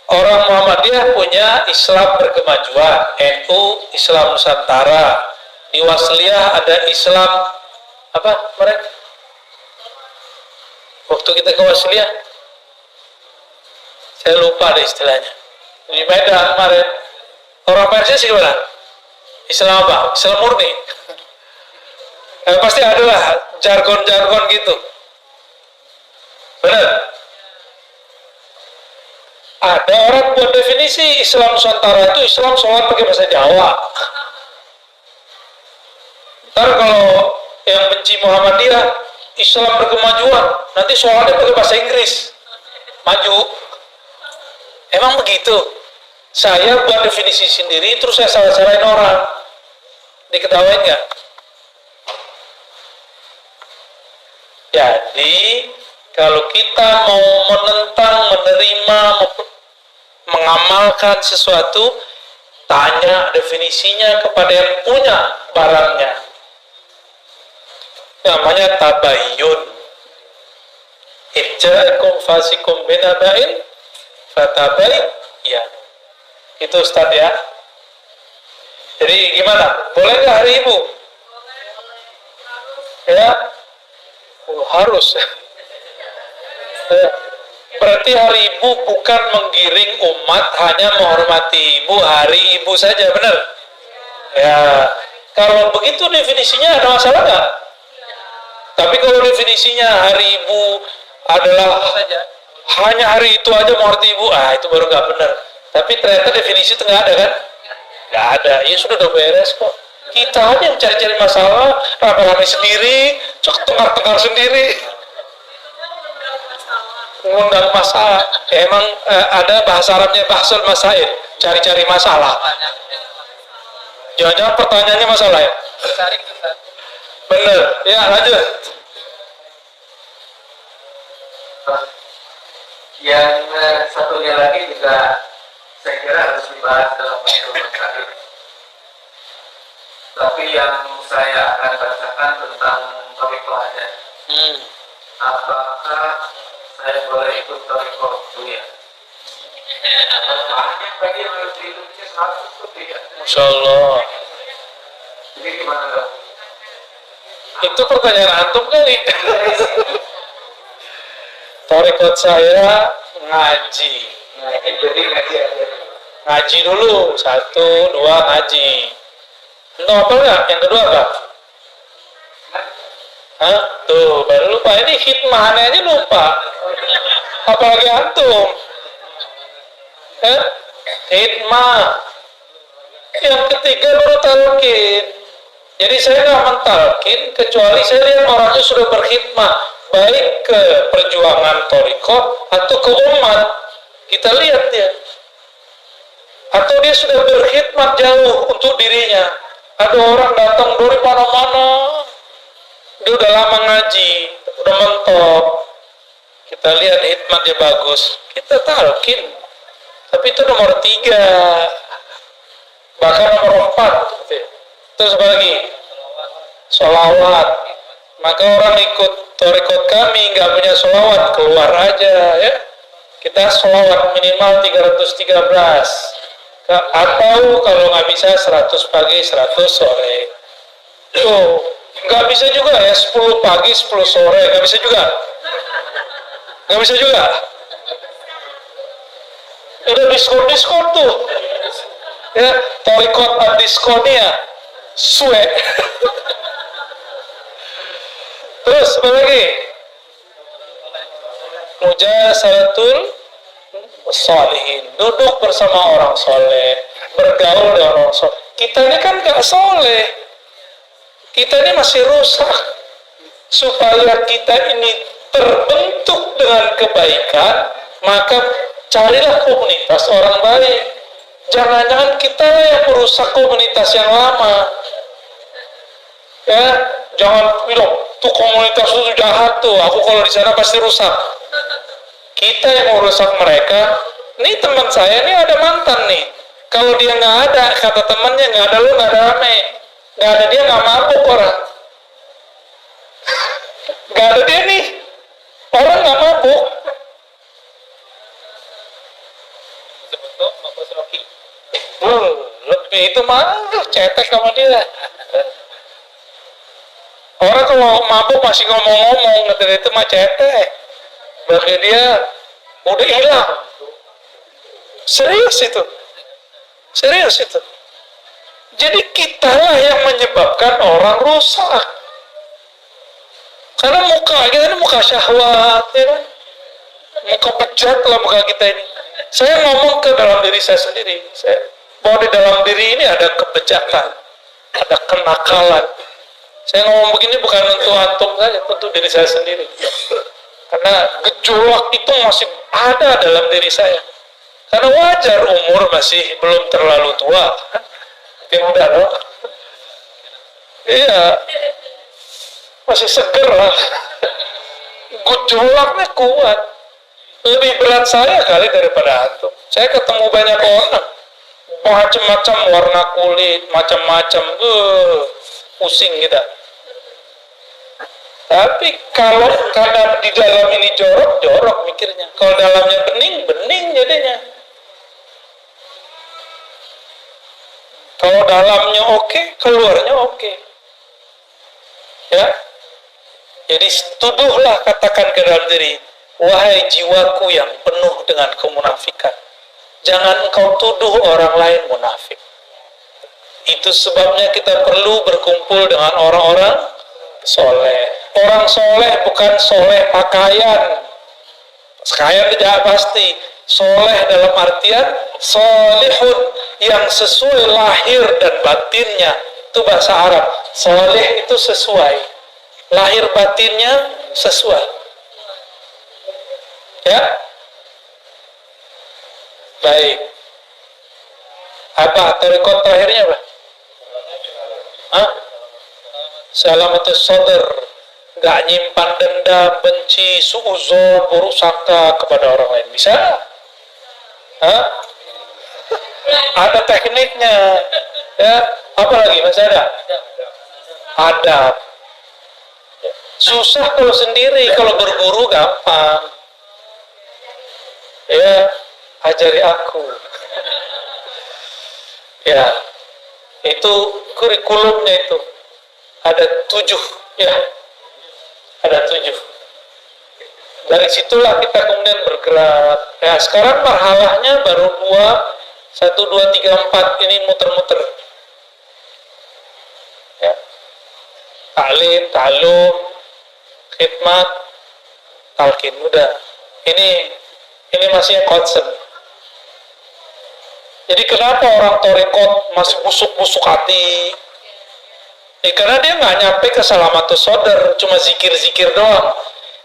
Speaker 1: Orang Muhammadiyah punya Islam berkemajuan, NU Islam Nusantara, di Wasliyah ada Islam apa mereka? Waktu kita ke Wasliyah, saya lupa deh istilahnya. Di Medan kemarin, orang Persis gimana? Islam apa? Islam murni. Pasti ada lah jargon-jargon gitu. Benar? Ada orang buat definisi Islam Nusantara itu Islam sholat pakai bahasa Jawa. Ntar kalau yang benci Muhammadiyah, Islam berkemajuan, nanti sholatnya pakai bahasa Inggris. Maju. Emang begitu? Saya buat definisi sendiri, terus saya salah-salahin orang. Diketawain nggak? Jadi, kalau kita mau menentang, menerima, mengamalkan sesuatu, tanya definisinya kepada yang punya barangnya. Namanya tabayyun. Ijja'akum fasikum binaba'in fatabayyan. Itu Ustaz ya. Jadi gimana? Boleh nggak hari Ibu? Ya? Oh, harus. Berarti hari Ibu bukan menggiring umat, hanya menghormati Ibu hari Ibu saja, benar? Ya. Kalau begitu definisinya ada masalah nggak? Tapi kalau definisinya hari Ibu adalah hanya hari itu aja menghormati Ibu, itu baru nggak benar. Tapi ternyata definisi itu nggak ada kan? Nggak ada. Ya sudah udah beres kok. Kita aja yang cari-cari masalah, rame-rame sendiri, tengkar-tengkar sendiri. Mengundang masalah. Emang ada bahasa Arabnya bahsul masail, cari-cari masalah. Jangan-jangan pertanyaannya masalah ya? Bener. Ya lanjut.
Speaker 2: Yang satunya lagi juga saya kira harus dibahas dalam waktu terakhir. Tapi yang saya akan bacakan tentang topik pelajaran. Apakah saya boleh ikut topik dulu ya? Banyak bagi yang harus diikutnya 100 lebih ya.
Speaker 1: Masya Allah.
Speaker 2: Jadi gimana dong?
Speaker 1: Itu pertanyaan antum kali. Tarekat saya ngaji.
Speaker 2: Jadi ngaji aja.
Speaker 1: Ngaji dulu, 1, 2 ngaji. Itu apa enggak? Yang kedua apa? Hah? Tuh, baru lupa. Ini hikmahnya aja lupa. Apalagi antum. Hikmah. Yang ketiga baru talqin. Jadi saya nggak mentalkin kecuali saya lihat orangnya sudah berkhidmat baik ke perjuangan thariqah atau ke umat. Kita lihat dia. Atau dia sudah berkhidmat jauh untuk dirinya. Ada orang datang dari mana-mana. Dia udah lama ngaji, udah mentok. Kita lihat hikmatnya bagus. Kita talqin. Tapi itu nomor 3. Bahkan nomor 4. Terus apa lagi? Sholawat. Maka orang ikut thariqat kami nggak punya sholawat, keluar aja ya. Kita sholawat minimal 313. Atau kalau nggak bisa 100 pagi, 100 sore. Tuh, nggak bisa juga ya 10 pagi, 10 sore, nggak bisa juga. Nggak bisa juga. Udah diskon tuh. Ya, thariqat diskonnya. Suwe. Terus apa lagi? Mujasalatul sholihin, duduk bersama orang soleh, bergaul dengan orang soleh. Kita ini kan gak soleh, kita ini masih rusak. Supaya kita ini terbentuk dengan kebaikan, maka carilah komunitas orang baik. Jangan-jangan kita yang merusak komunitas yang lama. Ya, jangan bilang tuh komunitas itu jahat tuh, aku kalau di sana pasti rusak. Kita yang merusak mereka. Nih teman saya nih ada mantan nih. Kalau dia nggak ada, kata temannya nggak ada lu nggak ada rame, nggak ada dia nggak mabuk orang. Nggak ada dia nih, orang nggak mabuk. Lebih itu mah cetek sama dia. Orang kalau mabuk masih ngomong-ngomong, itu mah cetek. Bagi dia udah hilang. Serius itu. Jadi kitalah yang menyebabkan orang rusak. Karena muka kita ini muka syahwat, ya kan? Muka bejat lah muka kita ini. Saya ngomong ke dalam diri saya sendiri. Bahwa di dalam diri ini ada kebejatan, ada kenakalan. Saya ngomong begini bukan untuk antum saja, untuk diri saya sendiri. Karena gejolak itu masih ada dalam diri saya. Karena wajar umur masih belum terlalu tua. Mungkin udah loh. Iya. Masih seger lah. Gejolaknya kuat. Lebih berat saya kali daripada antum. Saya ketemu banyak orang. Macam-macam warna kulit, macam-macam. Pusing kita. Tapi kalau karena di dalam ini jorok mikirnya. Kalau dalamnya bening jadinya. Kalau dalamnya oke, keluarnya oke. Ya. Jadi tuduhlah, katakan ke dalam diri, wahai jiwaku yang penuh dengan kemunafikan, jangan engkau tuduh orang lain munafik. Itu sebabnya kita perlu berkumpul dengan orang-orang soleh. Orang soleh bukan soleh pakaian. Pakaian tidak pasti. Soleh dalam artian solihun, yang sesuai lahir dan batinnya. Itu bahasa Arab. Soleh itu sesuai. Lahir batinnya sesuai. Ya? Baik. Apa tarekat terakhirnya apa? Hah? Salamatus sadar, gak nyimpan dendam, benci, suuzon, buruk sangka kepada orang lain. Bisa? Hah? Ada tekniknya. Ya, apa lagi masih ada? Adab. Susah kalau sendiri, kalau berguru gampang. Ya, ajari aku. Ya, itu kurikulumnya itu. Ada 7, ya. Ada 7. Dari situlah kita kemudian bergerak. Ya, sekarang marhalahnya baru 1, 2, 3, 4 ini muter-muter. Ya. Ta'lim, ta'alum, khidmat, talqin, udah. Ini masih concern. Jadi kenapa orang torikot masih busuk-busuk hati? Karena dia nggak nyampe ke salamatus sadar, cuma zikir-zikir doang.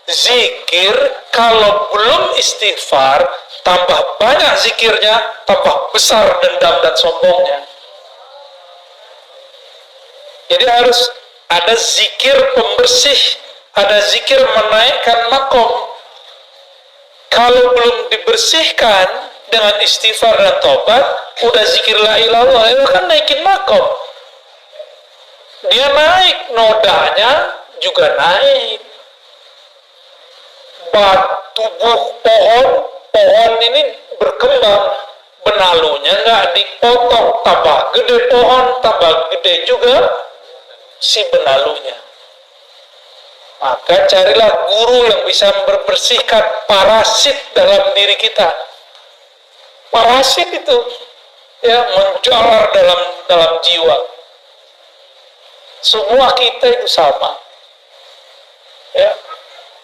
Speaker 1: Zikir kalau belum istighfar, tambah banyak zikirnya, tambah besar dendam dan sombongnya. Jadi harus ada zikir pembersih, ada zikir menaikkan makom. Kalau belum dibersihkan dengan istighfar dan tobat, udah zikir la ilaha illallah, itu kan naikin makom. Dia naik, nodanya juga naik. Tubuh pohon ini berkembang, benalunya nggak dipotong, tambah gede pohon, tambah gede juga si benalunya. Maka carilah guru yang bisa membersihkan parasit dalam diri kita. Parasit itu ya menjalar dalam jiwa. Semua kita itu sama. Ya.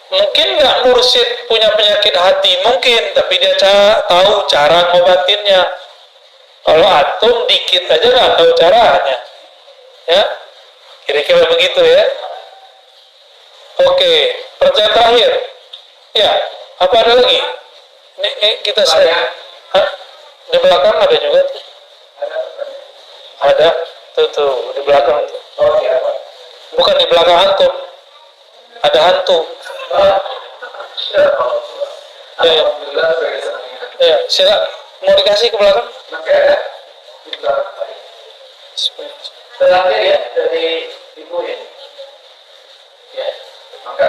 Speaker 1: Mungkin nggak mursyid punya penyakit hati, mungkin, tapi dia tahu cara ngobatinnya. Kalau antum dikit aja nggak tahu caranya. Ya. Kira-kira begitu ya. Oke, pertanyaan terakhir. Ya, apa ada lagi? Ini kita saya. Di belakang ada juga tuh. Ada. Tuh, di belakang tuh.
Speaker 2: Oh iya, Pak.
Speaker 1: Bukan di belakang antum. Ada hantu.
Speaker 2: Alhamdulillah sebagai senangnya.
Speaker 1: Ya, silakan. Mau dikasih ke belakang?
Speaker 2: Masih ada di belakang, Pak. Terakhir ya dari ibu ya. Ya, maka.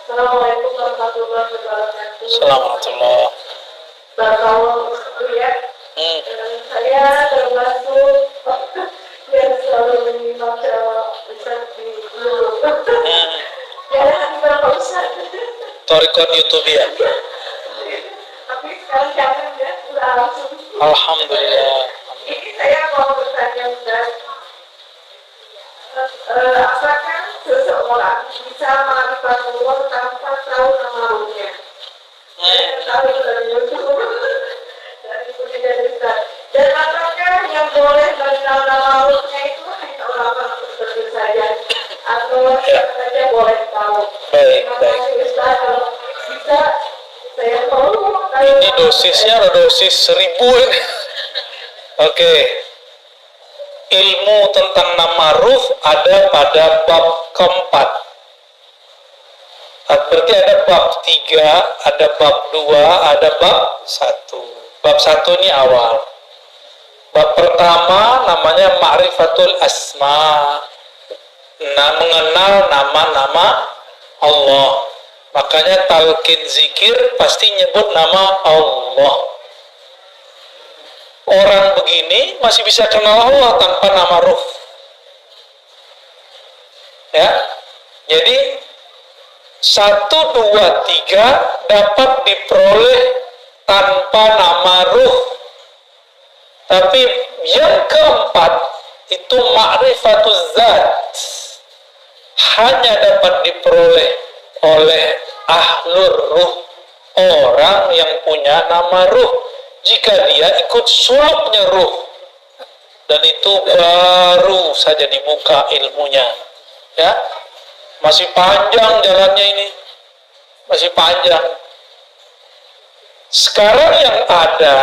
Speaker 3: Assalamualaikum warahmatullahi wabarakatuh.
Speaker 1: Assalamualaikum.
Speaker 3: Barakallahu ya. Saya termasuk yang selalu menyimak Ustaz di dulu. Karena hati Bapak Ustaz.
Speaker 1: Torikot YouTube ya.
Speaker 3: Tapi sekarang jangan ya, sudah langsung.
Speaker 1: Alhamdulillah.
Speaker 3: Ini saya mau bertanya Ustaz. Apakah seseorang bisa melakukan Allah tanpa tahu nama ruhnya? tahu dari YouTube, dari pendidikan Ustaz. Dan apakah yang boleh mengenal nama Allahnya itu hanya orang-orang tertentu saja, atau siapa saja boleh tahu?
Speaker 1: Baik,
Speaker 3: Terima
Speaker 1: baik.
Speaker 3: kasih Ustaz, kalau bisa saya tahu.
Speaker 1: Ini dosisnya ada dosis 1000 ini. Oke. Ilmu tentang nama ruh ada pada bab keempat. Berarti ada bab 3, ada bab 2, ada bab 1. Bab 1 ini awal. Bab pertama namanya Ma'rifatul Asma. Mengenal nama-nama Allah. Makanya talqin zikir pasti nyebut nama Allah. Orang begini masih bisa kenal Allah tanpa nama ruh. Ya. Jadi 1, 2, 3 dapat diperoleh tanpa nama ruh. Tapi yang keempat itu ma'rifatuz zat. Hanya dapat diperoleh oleh ahlur ruh, orang yang punya nama ruh, jika dia ikut suluknya ruh, dan itu baru saja dibuka ilmunya. Ya, masih panjang jalannya ini, masih panjang. Sekarang yang ada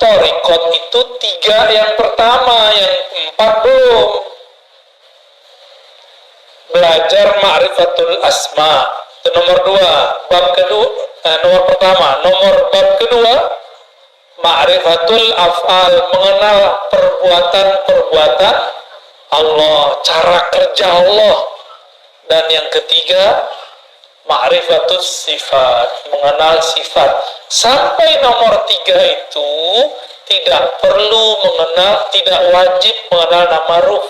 Speaker 1: thariqat itu 3 yang pertama, yang 4 belum. Belajar ma'rifatul asma itu nomor 2. Bab kedua, nomor pertama. Bab kedua, ma'rifatul af'al, mengenal perbuatan-perbuatan Allah, cara kerja Allah. Dan yang ketiga, ma'rifatus sifat, mengenal sifat. Sampai nomor 3 itu tidak perlu mengenal, tidak wajib mengenal nama ruh.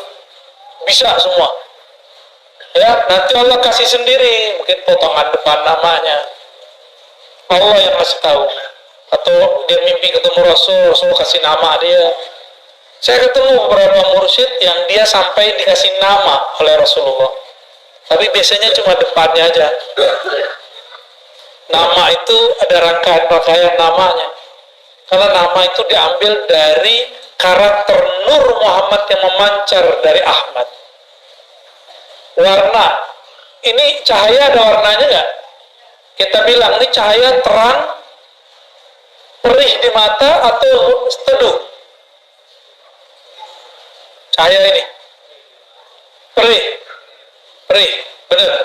Speaker 1: Bisa semua. Ya, nanti Allah kasih sendiri, mungkin potongan depan namanya. Allah yang kasih tahu. Atau dia mimpi ketemu Rasul kasih nama dia. Saya ketemu beberapa mursyid yang dia sampai dikasih nama oleh Rasulullah. Tapi biasanya cuma depannya aja. Nama itu ada rangkaian-rangkaian namanya. Karena nama itu diambil dari karakter Nur Muhammad yang memancar dari Ahmad. Warna, ini cahaya ada warnanya nggak? Kita bilang ini cahaya terang, perih di mata atau teduh? Cahaya ini perih, benar.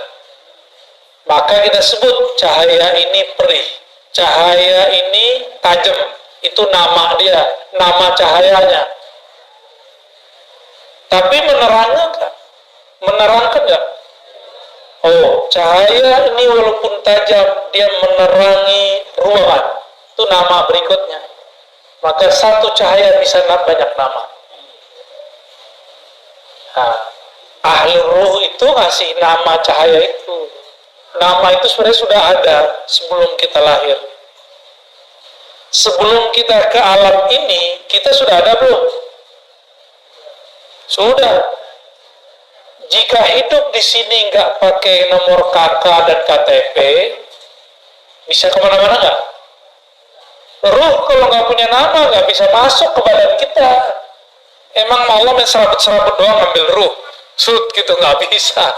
Speaker 1: Maka kita sebut cahaya ini perih, cahaya ini tajam. Itu nama dia, nama cahayanya. Tapi menerangkan nggak? Oh, cahaya ini walaupun tajam, dia menerangi ruangan. Itu nama berikutnya. Maka satu cahaya bisa banyak nama. Nah, ahli ruh itu ngasih nama cahaya itu. Nama itu sebenarnya sudah ada sebelum kita lahir. Sebelum kita ke alam ini, kita sudah ada belum? Sudah. Jika hidup di sini nggak pakai nomor KK dan KTP, bisa kemana-mana nggak? Ruh kalau nggak punya nama nggak bisa masuk ke badan kita. Emang Allah main serabut-serabut doang ngambil ruh, gitu nggak bisa.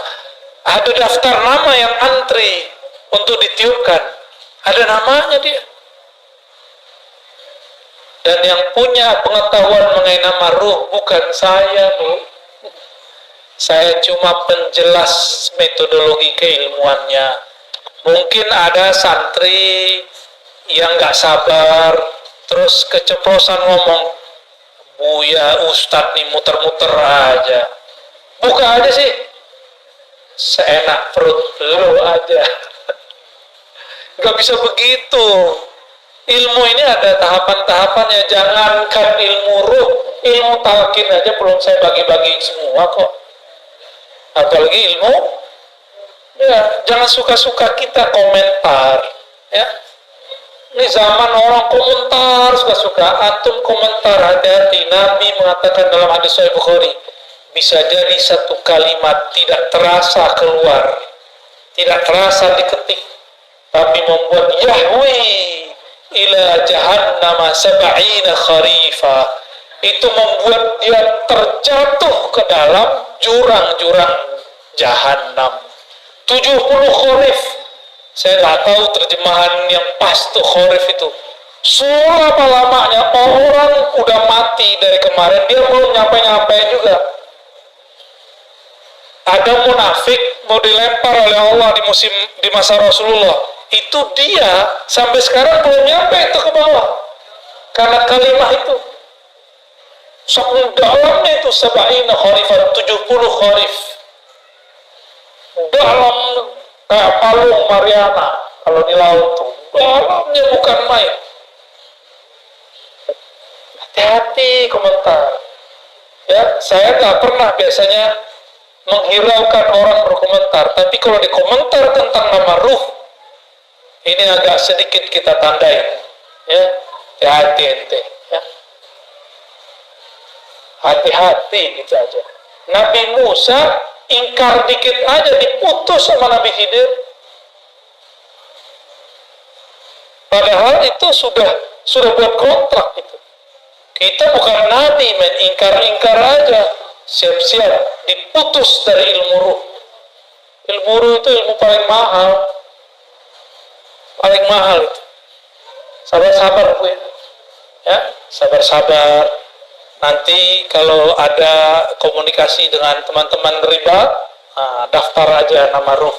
Speaker 1: Ada daftar nama yang antri untuk ditiupkan. Ada namanya dia. Dan yang punya pengetahuan mengenai nama ruh bukan saya, Bu. Saya cuma penjelas metodologi keilmuannya. Mungkin ada santri yang nggak sabar, terus keceplosan ngomong, Buya Ustadz nih muter-muter aja. Buka aja sih, seenak perut lu aja. Nggak bisa begitu. Ilmu ini ada tahapan-tahapannya. Jangankan ilmu ruh, ilmu talqin aja belum saya bagi-bagi semua kok. Apalagi ilmu, ya jangan suka-suka kita komentar, ya. Ini zaman orang komentar suka-suka, antum komentar, hati-hati. Nabi mengatakan dalam hadis Sahih Bukhari, bisa jadi satu kalimat tidak terasa keluar, tidak terasa diketik, tapi membuat yahwi ila jahannama sab'ina kharifa, itu membuat dia terjatuh ke dalam jurang-jurang jahanam 70 kharif. Saya nggak tahu terjemahan yang pas tuh kharif itu. Selama lamanya orang udah mati dari kemarin, dia belum nyampe-nyampe juga. Ada munafik mau dilempar oleh Allah di masa Rasulullah, itu dia sampai sekarang belum nyampe itu ke bawah karena kalimat itu. Saking dalamnya itu sab'ina kharifan, 70 kharif. Dalam kayak palung Mariana kalau di laut tuh, dalamnya bukan main. Hati-hati komentar. Ya, saya nggak pernah biasanya menghiraukan orang berkomentar, tapi kalau dikomentar tentang nama ruh, ini agak sedikit kita tandai. Ya, hati-hati ente. Ya. Hati-hati gitu aja. Nabi Musa ingkar dikit aja diputus sama Nabi Khidir. Padahal itu sudah buat kontrak itu. Kita bukan nabi, main ingkar-ingkar aja. Siap-siap diputus dari ilmu ruh. Ilmu ruh itu ilmu paling mahal. Paling mahal itu. Sabar-sabar gue. Ya, sabar-sabar. Nanti kalau ada komunikasi dengan teman-teman riba, daftar aja nama ruh.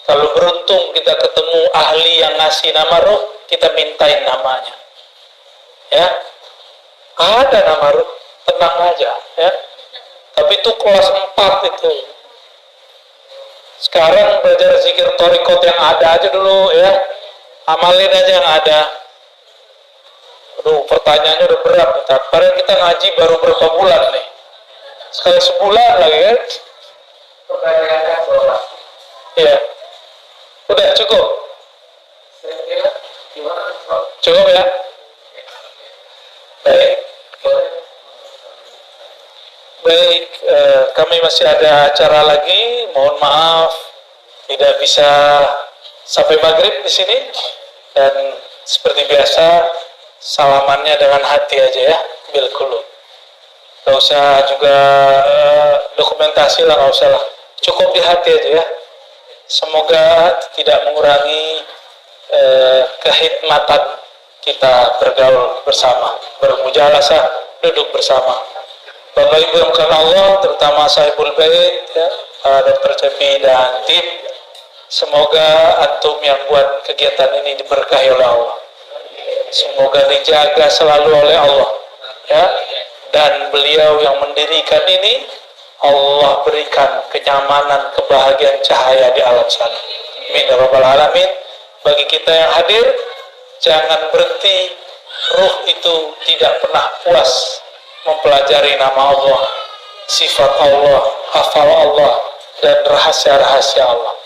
Speaker 1: Kalau beruntung kita ketemu ahli yang ngasih nama ruh, kita mintain namanya. Ya, ada nama ruh, tenang aja. Ya, tapi itu kelas 4 itu. Sekarang belajar zikir torikot yang ada aja dulu ya, amalin aja yang ada. Aduh, pertanyaannya udah berat nih. Padahal kita ngaji baru berapa bulan nih? Sekali sebulan lagi kan?
Speaker 2: Pertanyaannya boleh.
Speaker 1: Iya. Udah cukup?
Speaker 2: Saya kira gimana?
Speaker 1: Cukup ya? Baik. Baik, kami masih ada acara lagi. Mohon maaf tidak bisa sampai maghrib di sini. Dan seperti biasa, salamannya dengan hati aja ya, bil qulub. Gak usah juga dokumentasi lah, gak usah lah. Cukup di hati aja ya. Semoga tidak mengurangi kehikmatan kita bergaul bersama, bermujalasah, duduk bersama. Bapak Ibu yang karena Allah, terutama Sahibul Bait, ya, Dr. Cepi dan tim, semoga antum yang buat kegiatan ini diberkahi oleh Allah. Semoga dijaga selalu oleh Allah, ya. Dan beliau yang mendirikan ini, Allah berikan kenyamanan, kebahagiaan, cahaya di alam sana. Amin ya rabbal alamin. Bagi kita yang hadir, jangan berhenti. Ruh itu tidak pernah puas mempelajari nama Allah, sifat Allah, hafal Allah, dan rahasia-rahasia Allah.